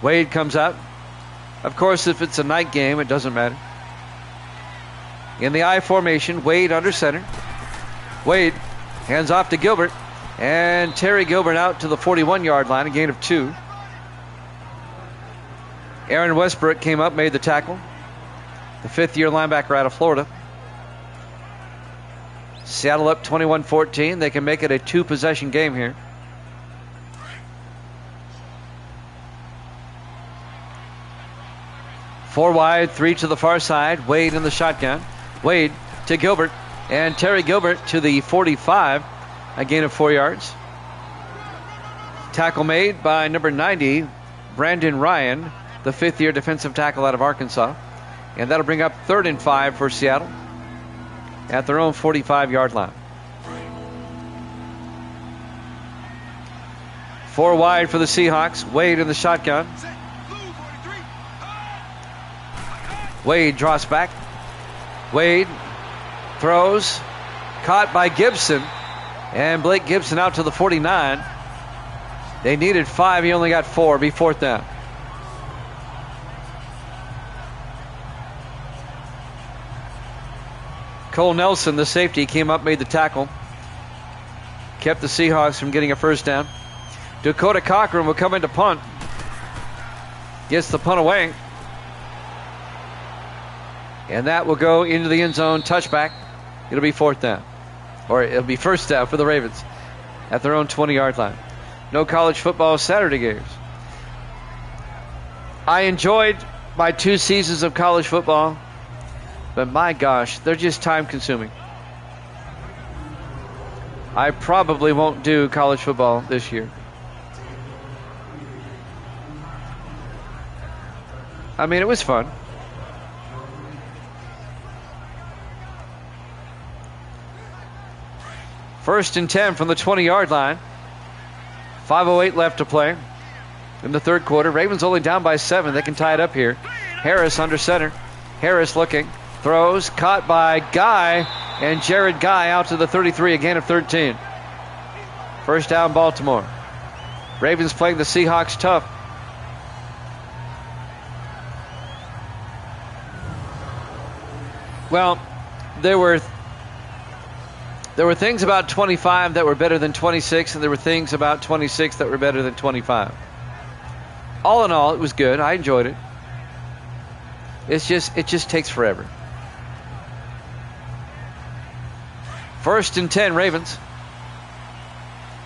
Wade comes out. Of course, if it's a night game, it doesn't matter. In the I formation, Wade under center. Wade hands off to Gilbert. And Terry Gilbert out to the 41-yard line, a gain of 2. Aaron Westbrook came up, made the tackle. The 5th-year linebacker out of Florida. Seattle up 21-14. They can make it a 2-possession game here. Four wide, 3 to the far side. Wade in the shotgun. Wade to Gilbert. And Terry Gilbert to the 45. A gain of 4 yards. Tackle made by number 90, Brandon Ryan, the 5th-year defensive tackle out of Arkansas. And that'll bring up 3rd and 5 for Seattle at their own 45-yard line. 4 wide for the Seahawks. Wade in the shotgun. Wade draws back. Wade throws. Caught by Gibson. And Blake Gibson out to the 49. They needed 5. He only got 4. Be 4th down. Cole Nelson, the safety, came up, made the tackle. Kept the Seahawks from getting a 1st down. Dakota Cochran will come into punt. Gets the punt away. And that will go into the end zone. Touchback. It'll be 4th down. Or it'll be 1st down for the Ravens at their own 20-yard line. No college football Saturday games. I enjoyed my 2 seasons of college football, but my gosh, they're just time-consuming. I probably won't do college football this year. I mean, it was fun. First and 10 from the 20-yard line. 5:08 left to play in the 3rd quarter. Ravens only down by 7. They can tie it up here. Harris under center. Harris looking. Throws. Caught by Guy. And Jared Guy out to the 33. A gain of 13. 1st down, Baltimore. Ravens playing the Seahawks tough. Well, there were things about 25 that were better than 26, and there were things about 26 that were better than 25. all in all, it was good. I enjoyed it. It just takes forever. 1st and 10, Ravens.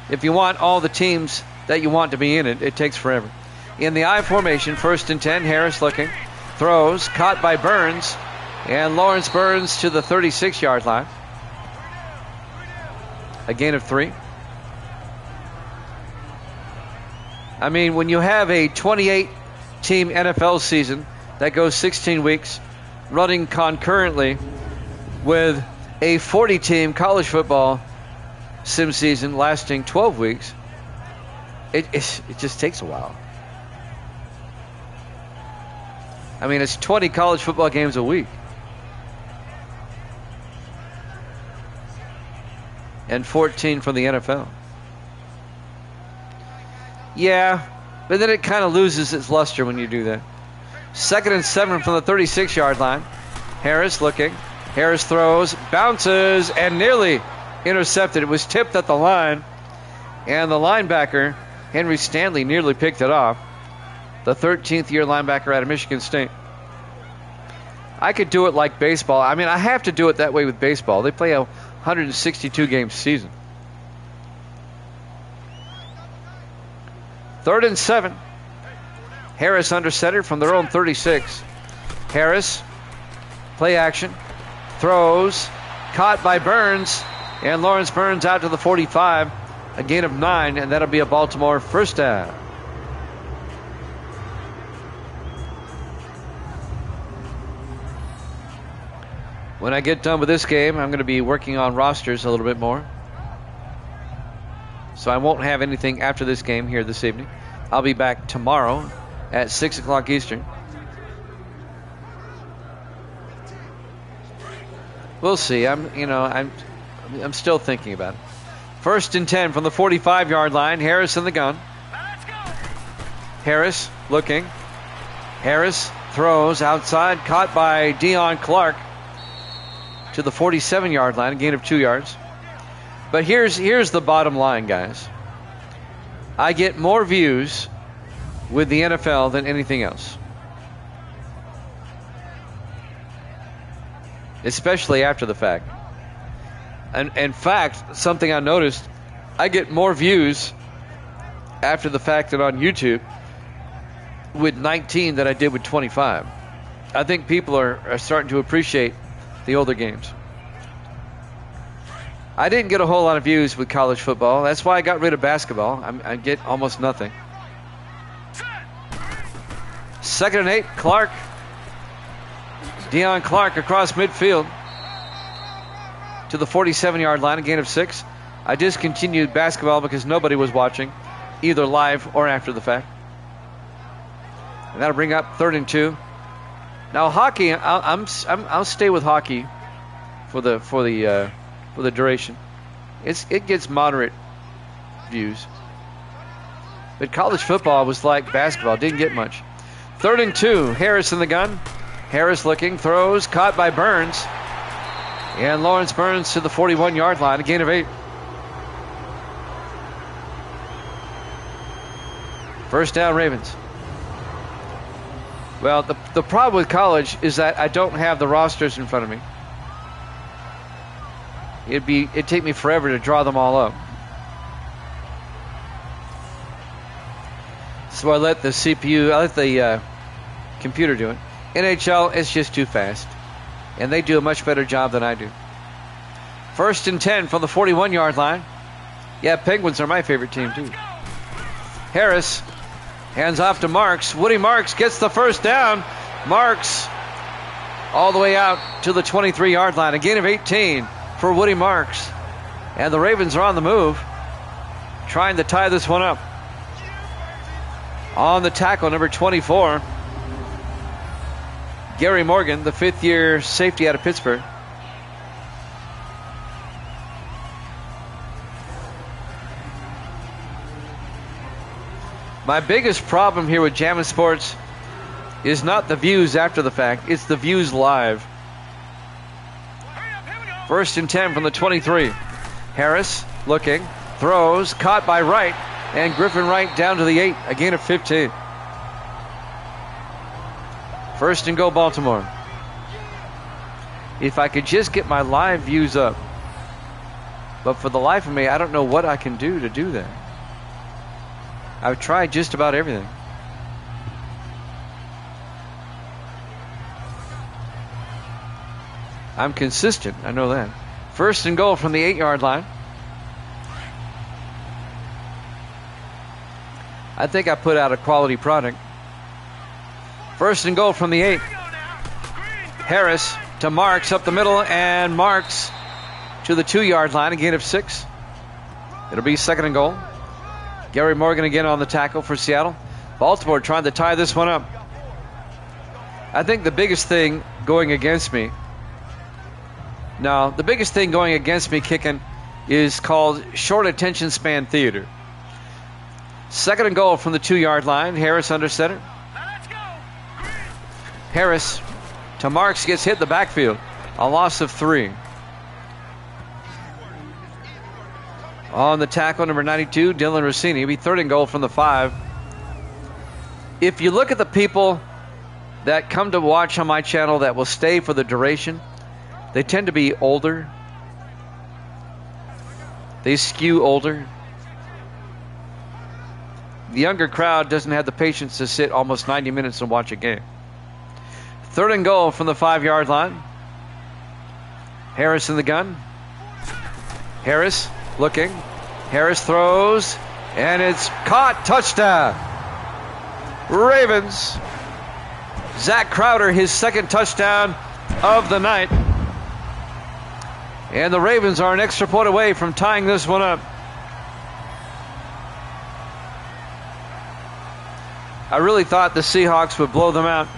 If you want all the teams that you want to be in it, it takes forever. In the I formation, 1st and 10, Harris looking. Throws, caught by Burns. And Lawrence Burns to the 36-yard line. A gain of 3. I mean, when you have a 28-team NFL season that goes 16 weeks, running concurrently with a 40-team college football sim season lasting 12 weeks, it just takes a while. I mean, it's 20 college football games a week. And 14 from the NFL. Yeah, but then it kind of loses its luster when you do that. 2nd and 7 from the 36-yard line. Harris looking. Harris throws, bounces, and nearly intercepted. It was tipped at the line, and the linebacker, Henry Stanley, nearly picked it off. The 13th-year linebacker out of Michigan State. I could do it like baseball. I mean, I have to do it that way with baseball. They play a 162-game season. 3rd and 7. Harris under center from their own 36. Harris, play action, throws, caught by Burns, and Lawrence Burns out to the 45. A gain of 9, and that'll be a Baltimore first down. When I get done with this game, I'm going to be working on rosters a little bit more. So I won't have anything after this game here this evening. I'll be back tomorrow at 6 o'clock Eastern. We'll see. I'm still thinking about it. 1st and 10 from the 45-yard line. Harris in the gun. Harris looking. Harris throws outside, caught by Deion Clark to the 47-yard line, a gain of 2 yards. But here's the bottom line, guys. I get more views with the NFL than anything else. Especially after the fact. And in fact, something I noticed, I get more views after the fact than on YouTube with 19 than I did with 25. I think people are starting to appreciate the older games. I didn't get a whole lot of views with college football. That's why I got rid of basketball. I get almost nothing. 2nd and 8, Clark. Deion Clark across midfield to the 47-yard line, a gain of 6. I discontinued basketball because nobody was watching, either live or after the fact. And that'll bring up 3rd and 2. Now hockey, I'll stay with hockey for the duration. It gets moderate views. But college football was like basketball, didn't get much. 3rd and 2, Harris in the gun. Harris looking, throws, caught by Burns. And Lawrence Burns to the 41-yard line, a gain of 8. First down, Ravens. Well, the problem with college is that I don't have the rosters in front of me. It'd take me forever to draw them all up. So I let the computer do it. NHL, it's just too fast. And they do a much better job than I do. 1st and 10 from the 41-yard line. Yeah, Penguins are my favorite team too. Harris hands off to Marks. Woody Marks gets the first down. Marks all the way out to the 23-yard line. A gain of 18 for Woody Marks. And the Ravens are on the move, trying to tie this one up. On the tackle, number 24, Gary Morgan, the 5th-year safety out of Pittsburgh. My biggest problem here with Jammin' Sports is not the views after the fact, it's the views live. 1st and 10 from the 23. Harris looking, throws, caught by Wright, and Griffin Wright down to the 8, a gain of 15. First and goal, Baltimore. If I could just get my live views up. But for the life of me, I don't know what I can do to do that. I've tried just about everything. I'm consistent, I know that. First and goal from the 8-yard line. I think I put out a quality product. First and goal from the 8. Harris to Marks up the middle, and Marks to the 2-yard line, a gain of 6. It'll be second and goal. Gary Morgan again on the tackle for Seattle. Baltimore trying to tie this one up. I think the biggest thing going against me kicking is called short attention span theater. Second and goal from the 2-yard line. Harris under center. Harris to Marks, gets hit in the backfield. A loss of 3. On the tackle, number 92, Dylan Rossini. It'll be third and goal from the 5. If you look at the people that come to watch on my channel that will stay for the duration, they tend to be older. They skew older. The younger crowd doesn't have the patience to sit almost 90 minutes and watch a game. Third and goal from the 5-yard line. Harris in the gun. Harris looking. Harris throws, and it's caught. Touchdown. Ravens. Zach Crowder, his second touchdown of the night. And the Ravens are an extra point away from tying this one up. I really thought the Seahawks would blow them out,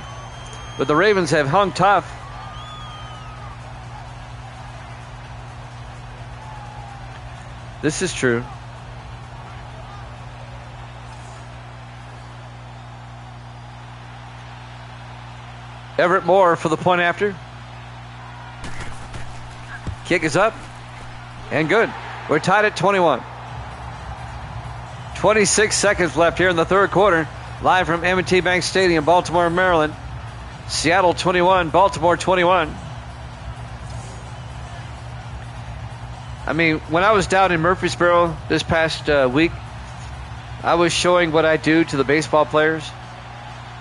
but the Ravens have hung tough. This is true. Everett Moore for the point after. Kick is up and good. We're tied at 21. 26 seconds left here in the third quarter. Live from M&T Bank Stadium, Baltimore, Maryland. Seattle 21, Baltimore 21. I mean, when I was down in Murfreesboro this past week, I was showing what I do to the baseball players.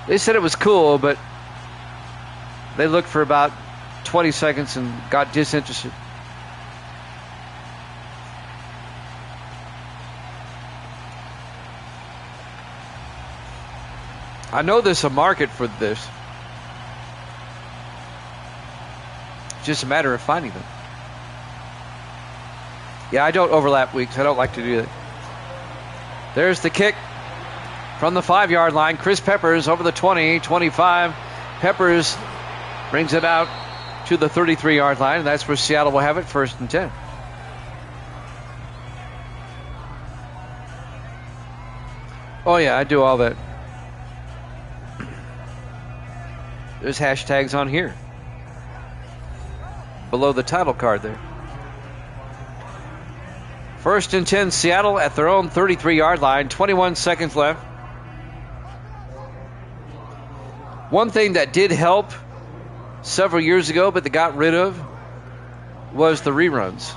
They said it was cool, but they looked for about 20 seconds and got disinterested. I know there's a market for this. It's just a matter of finding them. Yeah, I don't overlap weeks. I don't like to do that. There's the kick from the 5-yard line. Chris Peppers over the 20, 25. Peppers brings it out to the 33-yard line, and that's where Seattle will have it, first and 10. Oh, yeah, I do all that. There's hashtags on here. Below the title card there. First and 10, Seattle at their own 33-yard line. 21 seconds left. One thing that did help several years ago, but they got rid of, was the reruns.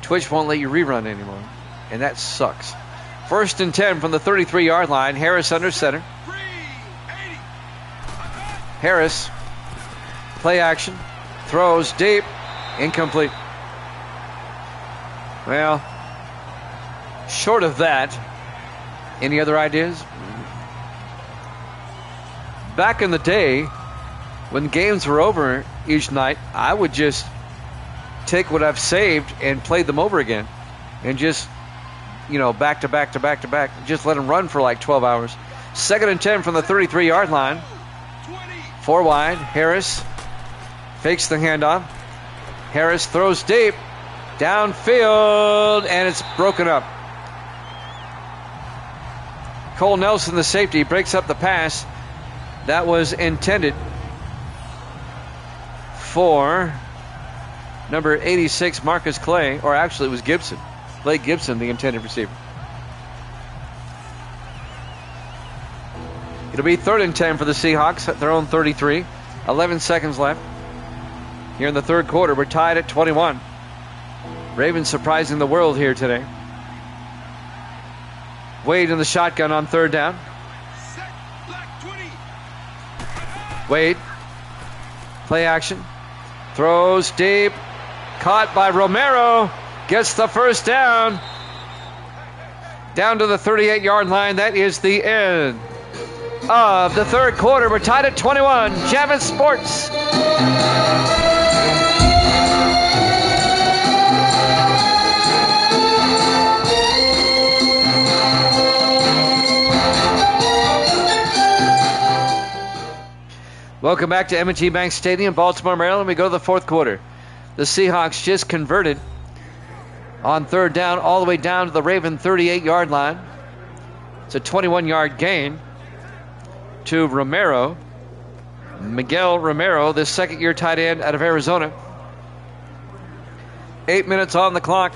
Twitch won't let you rerun anymore, and that sucks. First and 10 from the 33-yard line. Harris under center. Harris, play action, throws deep, incomplete. Well, short of that, any other ideas? Back in the day, when games were over each night, I would just take what I've saved and play them over again. And just, back to back to back to back. Just let them run for like 12 hours. Second and 10 from the 33-yard line. 4 wide. Harris fakes the handoff. Harris throws deep. Downfield, and it's broken up. Cole Nelson, the safety, breaks up the pass. That was intended for number 86, Marcus Clay, or actually it was Gibson. Clay Gibson, the intended receiver. It'll be 3rd and 10 for the Seahawks at their own 33. 11 seconds left. Here in the third quarter, we're tied at 21. Ravens surprising the world here today. Wade in the shotgun on 3rd down. Wade. Play action. Throws deep. Caught by Romero. Gets the first down. Down to the 38-yard line. That is the end of the third quarter. We're tied at 21. Javits Sports. Welcome back to M&T Bank Stadium, Baltimore, Maryland. We go to the fourth quarter. The Seahawks just converted on 3rd down all the way down to the Raven 38-yard line. It's a 21-yard gain to Romero. Miguel Romero, the second-year tight end out of Arizona. 8 minutes on the clock.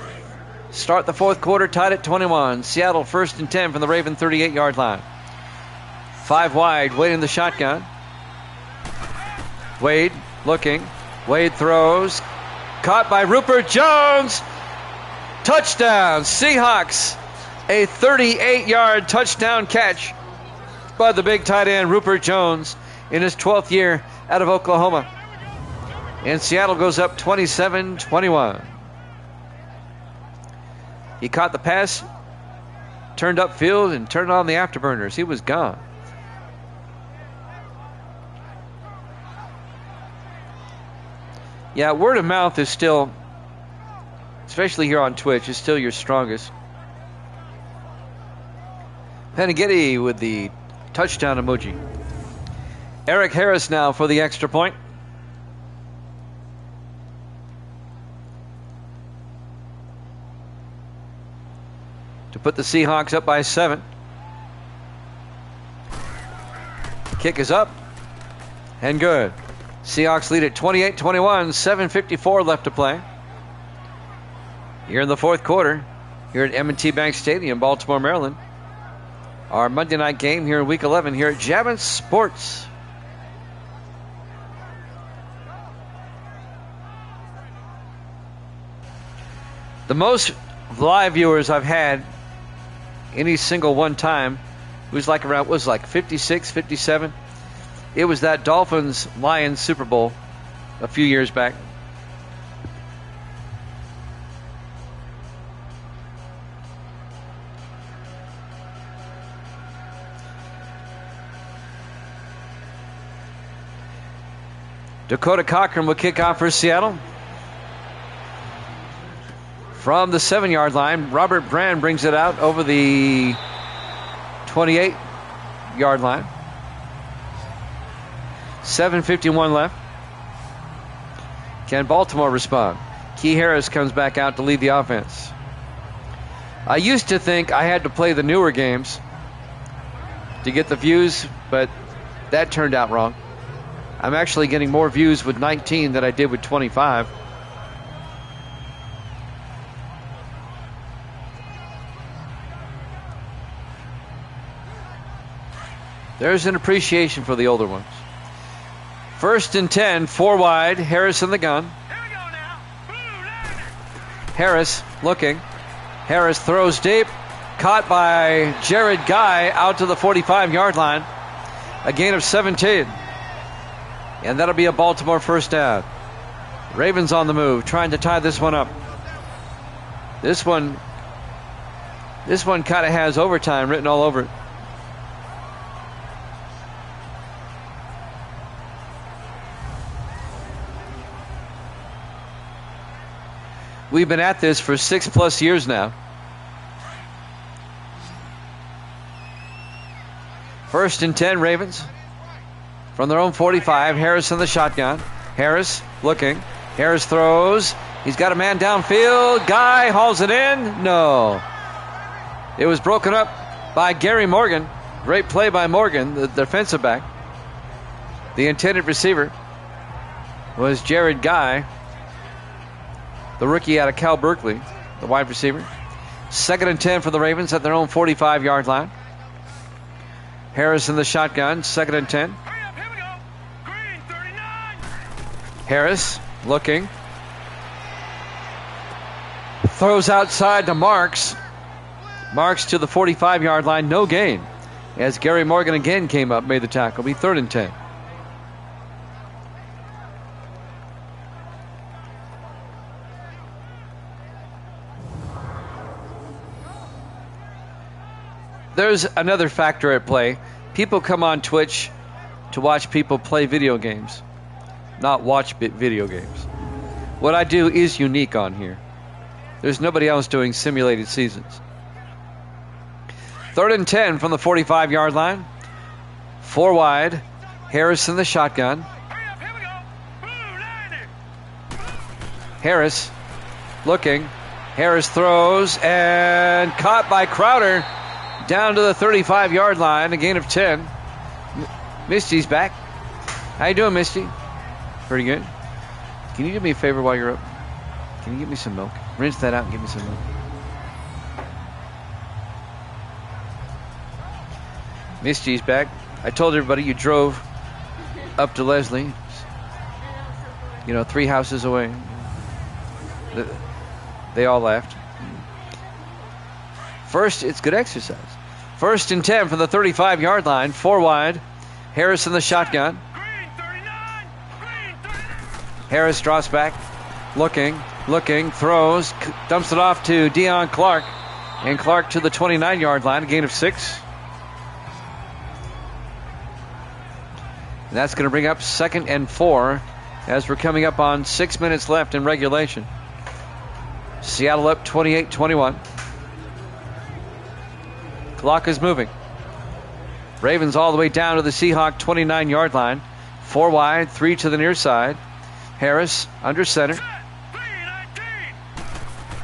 Start the fourth quarter tied at 21. Seattle 1st and 10 from the Raven 38-yard line. 5 wide, Wade in the shotgun. Wade looking. Wade throws. Caught by Rupert Jones. Touchdown, Seahawks. A 38-yard touchdown catch by the big tight end Rupert Jones in his 12th year out of Oklahoma. And Seattle goes up 27-21. He caught the pass, turned upfield, and turned on the afterburners. He was gone. Yeah, word of mouth is still, especially here on Twitch, is still your strongest. Panaghetti with the touchdown emoji. Eric Harris now for the extra point. To put the Seahawks up by 7. Kick is up and good. Seahawks lead at 28-21, 7:54 left to play. Here in the fourth quarter, here at M&T Bank Stadium, Baltimore, Maryland. Our Monday night game here in Week 11 here at Javits Sports. The most live viewers I've had any single one time was like 56, 57. It was that Dolphins-Lions Super Bowl a few years back. Dakota Cochran will kick off for Seattle. From the 7-yard line, Robert Brand brings it out over the 28-yard line. 7:51 left. Can Baltimore respond? Key Harris comes back out to lead the offense. I used to think I had to play the newer games to get the views, but that turned out wrong. I'm actually getting more views with 19 than I did with 25. There's an appreciation for the older ones. 1st and 10, 4 wide. Harris in the gun. Harris looking. Harris throws deep. Caught by Jared Guy out to the 45-yard line. A gain of 17. And that'll be a Baltimore first down. Ravens on the move, trying to tie this one up. This one kind of has overtime written all over it. We've been at this for 6+ years now. 1st and 10, Ravens. From their own 45, Harris in the shotgun. Harris looking. Harris throws. He's got a man downfield. Guy hauls it in. No. It was broken up by Gary Morgan. Great play by Morgan, the defensive back. The intended receiver was Jared Guy, the rookie out of Cal Berkeley, the wide receiver. 2nd and 10 for the Ravens at their own 45-yard line. Harris in the shotgun, 2nd and 10. Harris looking. Throws outside to Marks. Marks to the 45-yard line, no gain. As Gary Morgan again came up, made the tackle. It'll be 3rd and 10. There's another factor at play. People come on Twitch to watch people play video games, not watch video games. What I do is unique on here. There's nobody else doing simulated seasons. 3rd and 10 from the 45-yard line. 4 wide. Harris in the shotgun. Harris looking. Harris throws and caught by Crowder down to the 35-yard line. A gain of 10. Misty's back. How you doing, Misty? Pretty good. Can you do me a favor while you're up? Can you get me some milk? Rinse that out and give me some milk. Misty's back. I told everybody you drove up to Leslie. 3 houses away. They all laughed. First, it's good exercise. 1st and 10 from the 35-yard line. 4 wide. Harris in the shotgun. Harris drops back. Looking, throws, dumps it off to Deion Clark. And Clark to the 29-yard line, a gain of 6. And that's going to bring up 2nd and 4 as we're coming up on 6 minutes left in regulation. Seattle up 28-21. Clock is moving. Ravens all the way down to the Seahawk 29-yard line. 4 wide, 3 to the near side. Harris under center.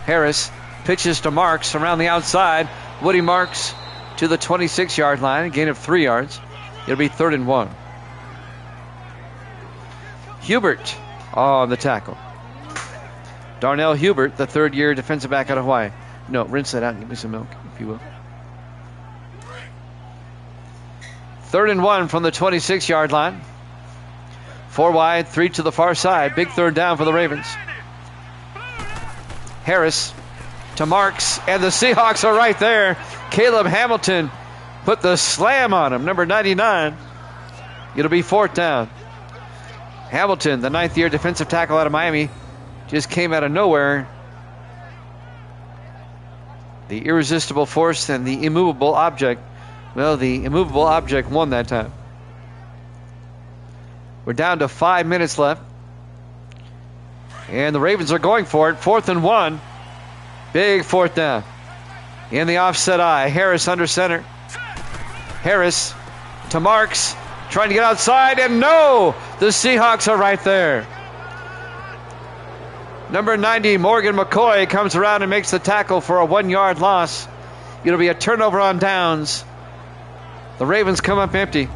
Harris pitches to Marks around the outside. Woody Marks to the 26-yard line, a gain of 3 yards. It'll be 3rd and 1. Hubert on the tackle. Darnell Hubert, the 3rd-year defensive back out of Hawaii. No, rinse that out and give me some milk, if you will. 3rd and 1 from the 26-yard line. 4 wide, 3 to the far side. Big 3rd down for the Ravens. Harris to Marks, and the Seahawks are right there. Caleb Hamilton put the slam on him, number 99. It'll be 4th down. Hamilton, the 9th-year defensive tackle out of Miami, just came out of nowhere. The irresistible force and the immovable object. Well, the immovable object won that time. We're down to 5 minutes left. And the Ravens are going for it. 4th and 1. Big 4th down. In the offset eye. Harris under center. Harris to Marks. Trying to get outside. And no! The Seahawks are right there. Number 90, Morgan McCoy, comes around and makes the tackle for a 1-yard loss. It'll be a turnover on downs. The Ravens come up empty.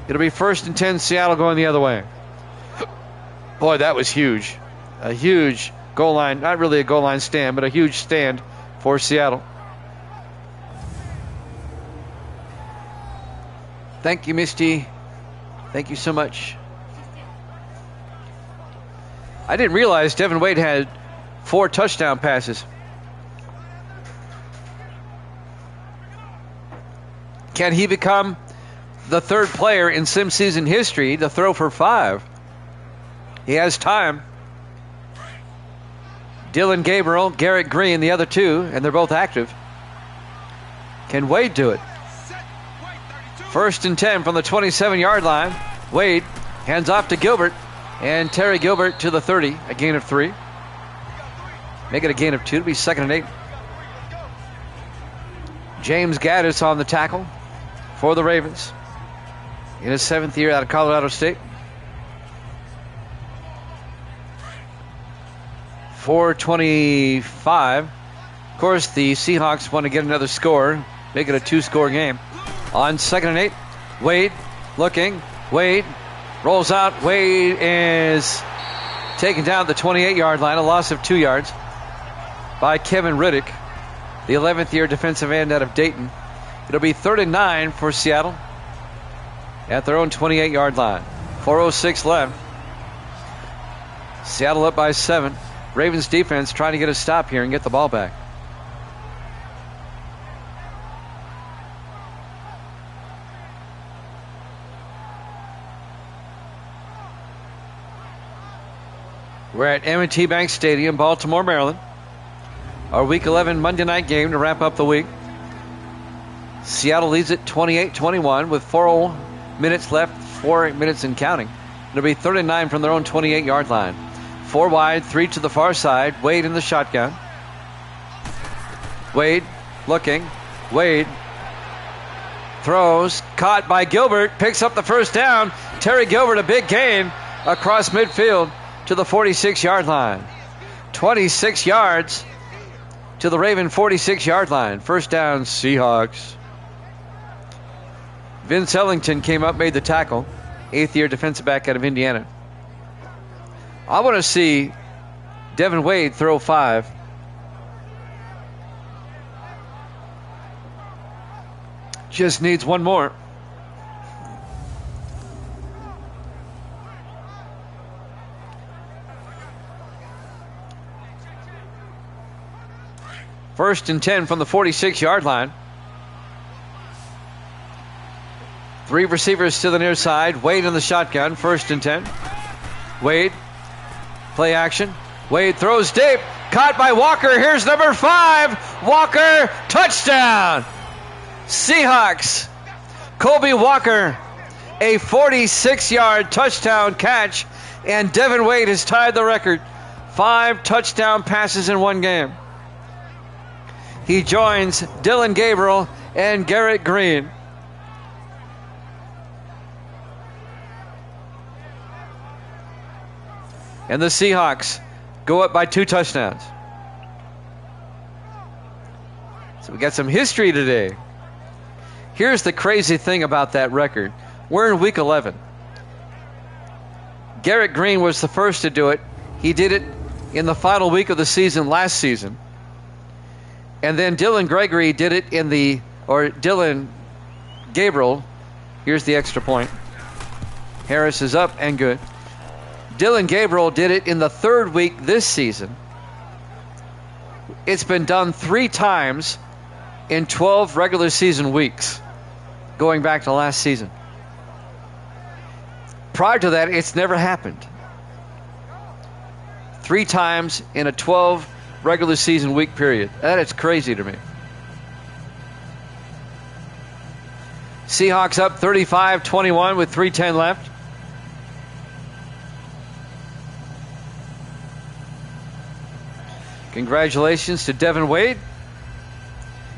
It'll be 1st and 10, Seattle going the other way. Boy, that was huge. A huge goal line, not really a goal line stand, but a huge stand for Seattle. Thank you, Misty. Thank you so much. I didn't realize Devin Wade had 4 touchdown passes. Can he become the 3rd player in sim season history to throw for 5? He has time. Dylan Gabriel, Garrett Green, the other 2, and they're both active. Can Wade do it? 1st and 10 from the 27-yard line. Wade hands off to Gilbert, and Terry Gilbert to the 30, a gain of 3. Make it a gain of 2 to be 2nd and 8. James Gaddis on the tackle for the Ravens in his 7th year out of Colorado State. 4:25. Of course, the Seahawks want to get another score, make it a 2-score game. On 2nd and 8, Wade looking. Wade rolls out. Wade is taken down at the 28-yard line, a loss of 2 yards by Kevin Riddick, the 11th-year defensive end out of Dayton. It'll be 3rd and 9 for Seattle. at their own 28-yard line. 4:06 left. Seattle up by 7. Ravens defense trying to get a stop here and get the ball back. We're at M&T Bank Stadium, Baltimore, Maryland. Our Week 11 Monday night game to wrap up the week. Seattle leads it 28-21 with 4 minutes left, 4 minutes and counting. It'll be 39 from their own 28-yard line. 4 wide, 3 to the far side. Wade in the shotgun. Wade looking. Wade throws. Caught by Gilbert. Picks up the first down. Terry Gilbert, a big gain across midfield to the 46-yard line. 26 yards to the Raven 46-yard line. First down, Seahawks. Vince Ellington came up, made the tackle. 8th-year defensive back out of Indiana. I want to see Devin Wade throw 5. Just needs one more. First and 10 from the 46-yard line. 3 receivers to the near side. Wade in the shotgun. First and 10. Wade. Play action. Wade throws deep. Caught by Walker. Here's number 5. Walker. Touchdown. Seahawks. Colby Walker. A 46-yard touchdown catch. And Devin Wade has tied the record. 5 touchdown passes in one game. He joins Dylan Gabriel and Garrett Green. And the Seahawks go up by 2 touchdowns. So we got some history today. Here's the crazy thing about that record. We're in week 11. Garrett Green was the first to do it. He did it in the final week of the season last season. And then Dylan Gregory did it Dylan Gabriel. Here's the extra point. Harris is up and good. Dylan Gabriel did it in the 3rd week this season. It's been done 3 times in 12 regular season weeks, going back to last season. Prior to that, it's never happened. 3 times in a 12 regular season week period. That is crazy to me. Seahawks up 35-21 with 3:10 left. Congratulations to Devin Wade.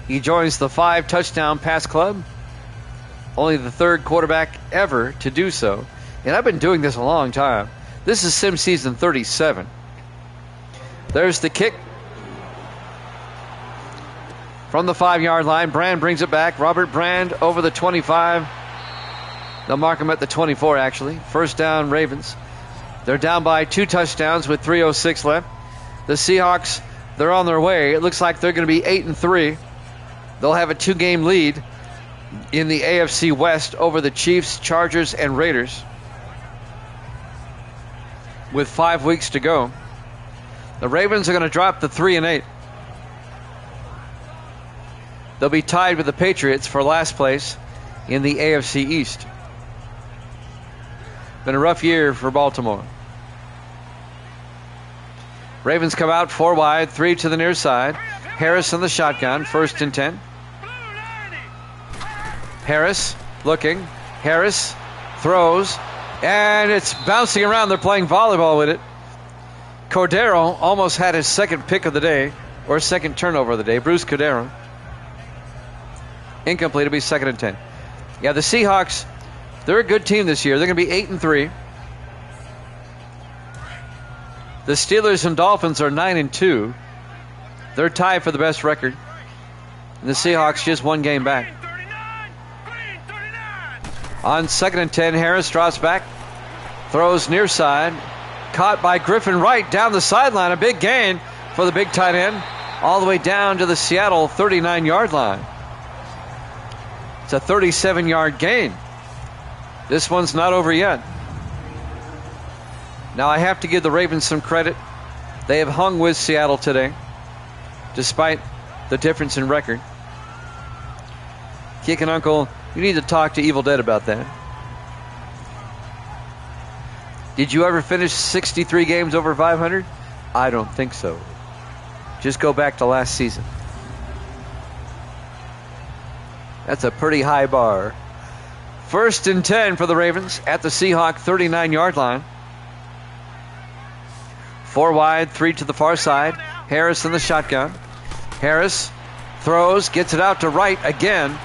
He joins the 5 touchdown pass club. Only the 3rd quarterback ever to do so. And I've been doing this a long time. This is Sim Season 37. There's the kick. From the 5-yard line, Brand brings it back. Robert Brand over the 25. They'll mark him at the 24, actually. First down, Ravens. They're down by 2 touchdowns with 3:06 left. The Seahawks, they're on their way. It looks like they're going to be 8-3. They'll have a 2-game lead in the AFC West over the Chiefs, Chargers, and Raiders with 5 weeks to go. The Ravens are going to drop to 3-8. They'll be tied with the Patriots for last place in the AFC East. Been a rough year for Baltimore. Ravens come out 4 wide, 3 to the near side. Harris in the shotgun, first and 10. Harris looking. Harris throws, and it's bouncing around. They're playing volleyball with it. Cordero almost had his 2nd pick of the day, or 2nd turnover of the day. Bruce Cordero. Incomplete. It'll be 2nd and 10. Yeah, the Seahawks, they're a good team this year. They're going to be 8-3. The Steelers and Dolphins are 9-2. They're tied for the best record. And the Seahawks just 1 game back. On 2nd and 10, Harris drops back. Throws near side. Caught by Griffin Wright down the sideline. A big gain for the big tight end. All the way down to the Seattle 39-yard line. It's a 37-yard gain. This one's not over yet. Now I have to give the Ravens some credit. They have hung with Seattle today, despite the difference in record. Kick and Uncle, you need to talk to Evil Dead about that. Did you ever finish 63 games over 500? I don't think so. Just go back to last season. That's a pretty high bar. 1st and 10 for the Ravens at the Seahawk 39-yard line. 4 wide, 3 to the far side. Harris in the shotgun. Harris throws, gets it out to Wright again.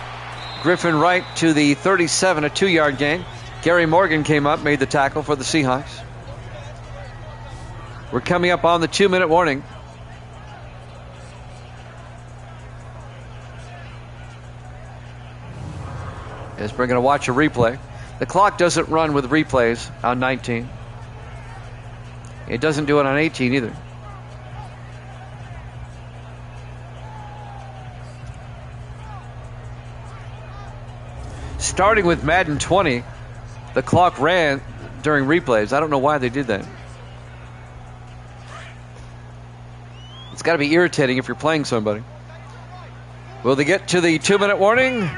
Griffin Wright to the 37, a 2-yard gain. Gary Morgan came up, made the tackle for the Seahawks. We're coming up on the 2-minute warning. As we're going to watch a replay. The clock doesn't run with replays on 19. It doesn't do it on 18 either. Starting with Madden 20, the clock ran during replays. I don't know why they did that. It's got to be irritating if you're playing somebody. Will they get to the 2-minute warning?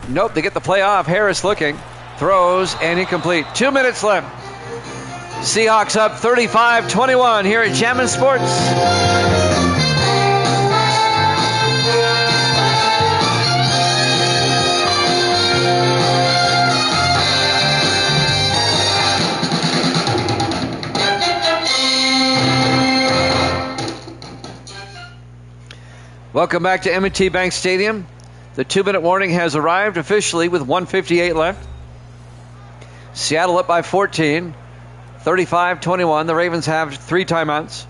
Nope, they get the play off. Harris looking, throws, and incomplete. 2 minutes left. Seahawks up 35-21 here at Jammin' Sports. Welcome back to M&T Bank Stadium. The 2-minute warning has arrived officially with 1:58 left. Seattle up by 14, 35-21. The Ravens have 3 timeouts.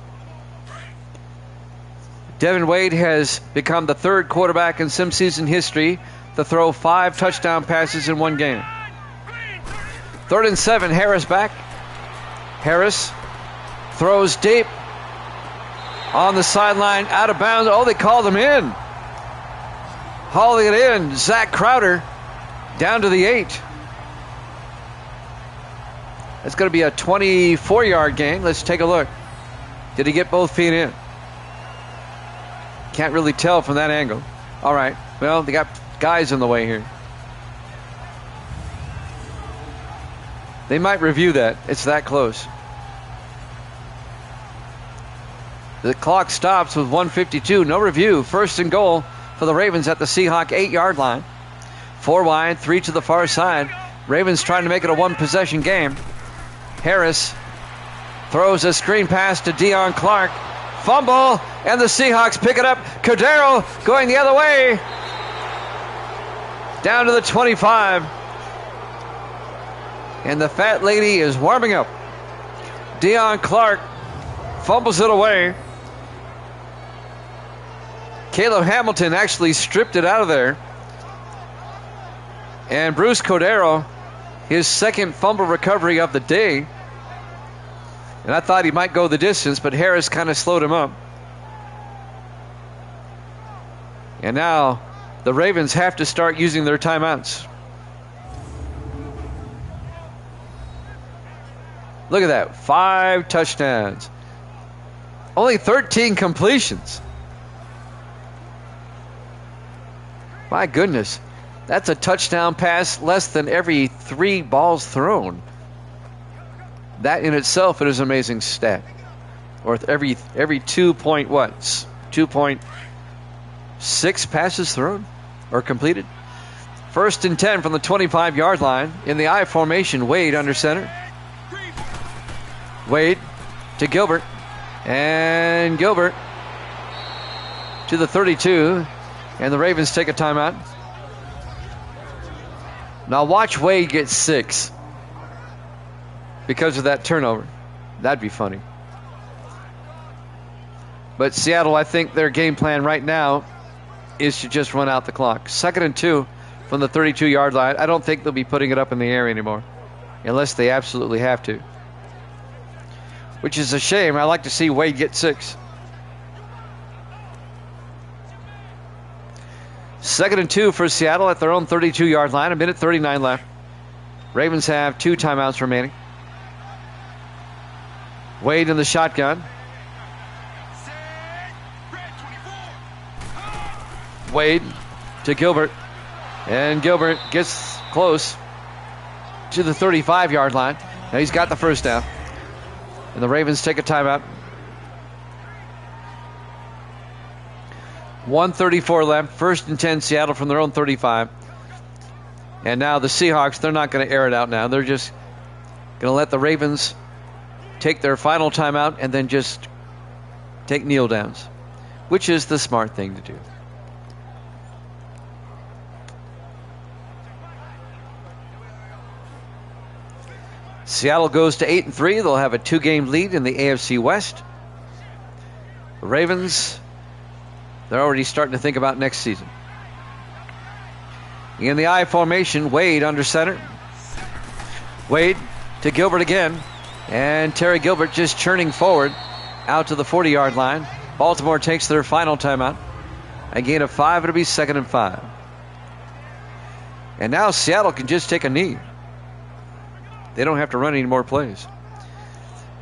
Devin Wade has become the 3rd quarterback in sim season history to throw 5 touchdown passes in one game. 3rd and 7, Harris back. Harris throws deep. On the sideline, out of bounds. Oh, they called him in. Hauling it in. Zach Crowder down to the 8. That's going to be a 24-yard gain. Let's take a look. Did he get both feet in? Can't really tell from that angle. All right. Well, they got guys in the way here. They might review that. It's that close. The clock stops with 1:52. No review. 1st and goal for the Ravens at the Seahawk 8-yard line. 4 wide, 3 to the far side. Ravens trying to make it a 1-possession game. Harris throws a screen pass to Deion Clark. Fumble, and the Seahawks pick it up. Cordero going the other way. Down to the 25. And the fat lady is warming up. Deion Clark fumbles it away. Caleb Hamilton actually stripped it out of there. And Bruce Cordero, his 2nd fumble recovery of the day. And I thought he might go the distance, but Harris kind of slowed him up. And now the Ravens have to start using their timeouts. Look at that. 5 touchdowns. Only 13 completions. My goodness. That's a touchdown pass less than every 3 balls thrown. That in itself is an amazing stat. Or every 2.6 passes thrown or completed. 1st and 10 from the 25-yard line in the I formation. Wade under center. Wade to Gilbert. And Gilbert to the 32. And the Ravens take a timeout. Now watch Wade get 6 because of that turnover. That'd be funny. But Seattle, I think their game plan right now is to just run out the clock. 2nd and 2 from the 32-yard line. I don't think they'll be putting it up in the air anymore unless they absolutely have to. Which is a shame. I like to see Wade get 6. 2nd and 2 for Seattle at their own 32-yard line. 1:39 left. Ravens have 2 timeouts remaining. Wade in the shotgun. Wade to Gilbert. And Gilbert gets close to the 35-yard line. Now he's got the first down. And the Ravens take a timeout. 1:34 left. 1st and 10 Seattle from their own 35. And now the Seahawks, they're not going to air it out now. They're just going to let the Ravens take their final timeout and then just take kneel downs, which is the smart thing to do. Seattle goes to 8-3. They'll have a 2-game lead in the AFC West. The Ravens, they're already starting to think about next season. In the I formation, Wade under center. Wade to Gilbert again. And Terry Gilbert just churning forward out to the 40-yard line. Baltimore takes their final timeout. A gain of 5. It'll be 2nd and 5. And now Seattle can just take a knee. They don't have to run any more plays.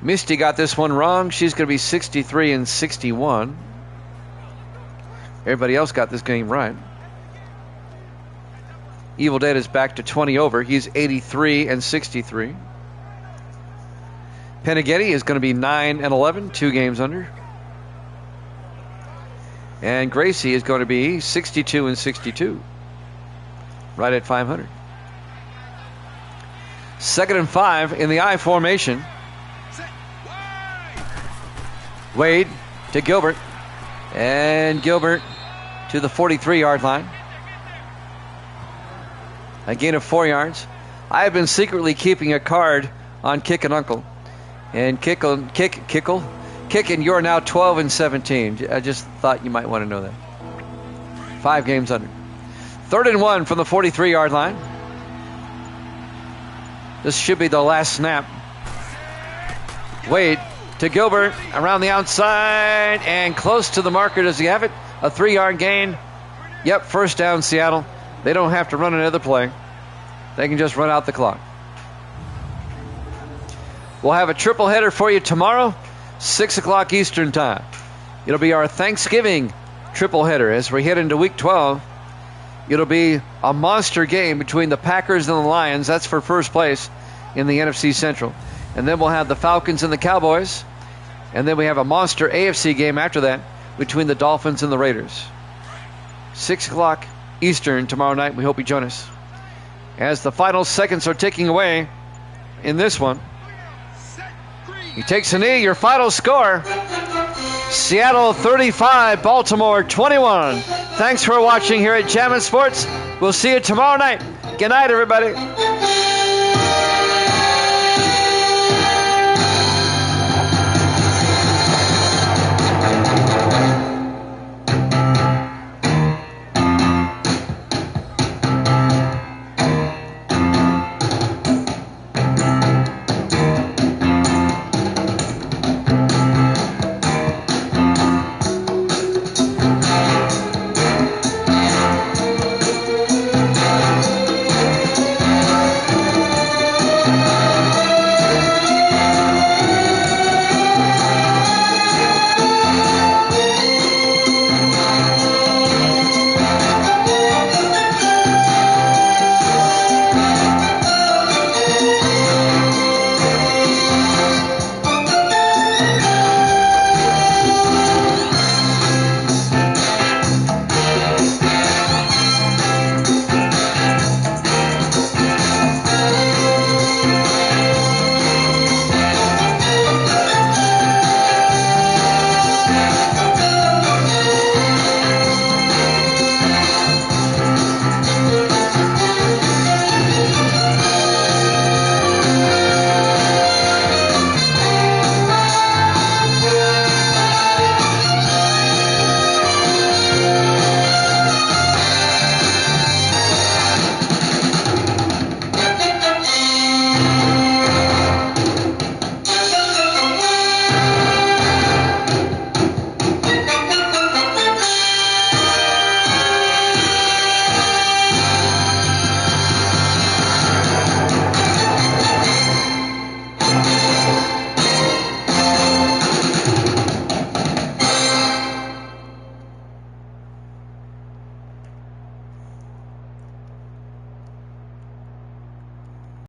Misty got this one wrong. She's going to be 63 and 61. Everybody else got this game right. Evil Dead is back to 20 over. He's 83 and 63. Peneghetti is going to be 9 and 11, 2 games under. And Gracie is going to be 62 and 62, right at 500. 2nd and 5 in the I formation. Wade to Gilbert. And Gilbert to the 43-yard line. A gain of 4 yards. I have been secretly keeping a card on Kick and Uncle. And Kicking, you're now 12 and 17. I just thought you might want to know that. 5 games under. 3rd and 1 from the 43-yard line. This should be the last snap. Wade to Gilbert around the outside and close to the marker. Does he have it? A 3-yard gain. Yep, first down Seattle. They don't have to run another play. They can just run out the clock. We'll have a triple header for you tomorrow, 6 o'clock Eastern time. It'll be our Thanksgiving triple header as we head into Week 12. It'll be a monster game between the Packers and the Lions. That's for first place in the NFC Central. And then we'll have the Falcons and the Cowboys. And then we have a monster AFC game after that between the Dolphins and the Raiders. 6 o'clock Eastern tomorrow night. We hope you join us. As the final seconds are ticking away in this one. He takes a knee. Your final score, Seattle 35, Baltimore 21. Thanks for watching here at Jammin' Sports. We'll see you tomorrow night. Good night, everybody.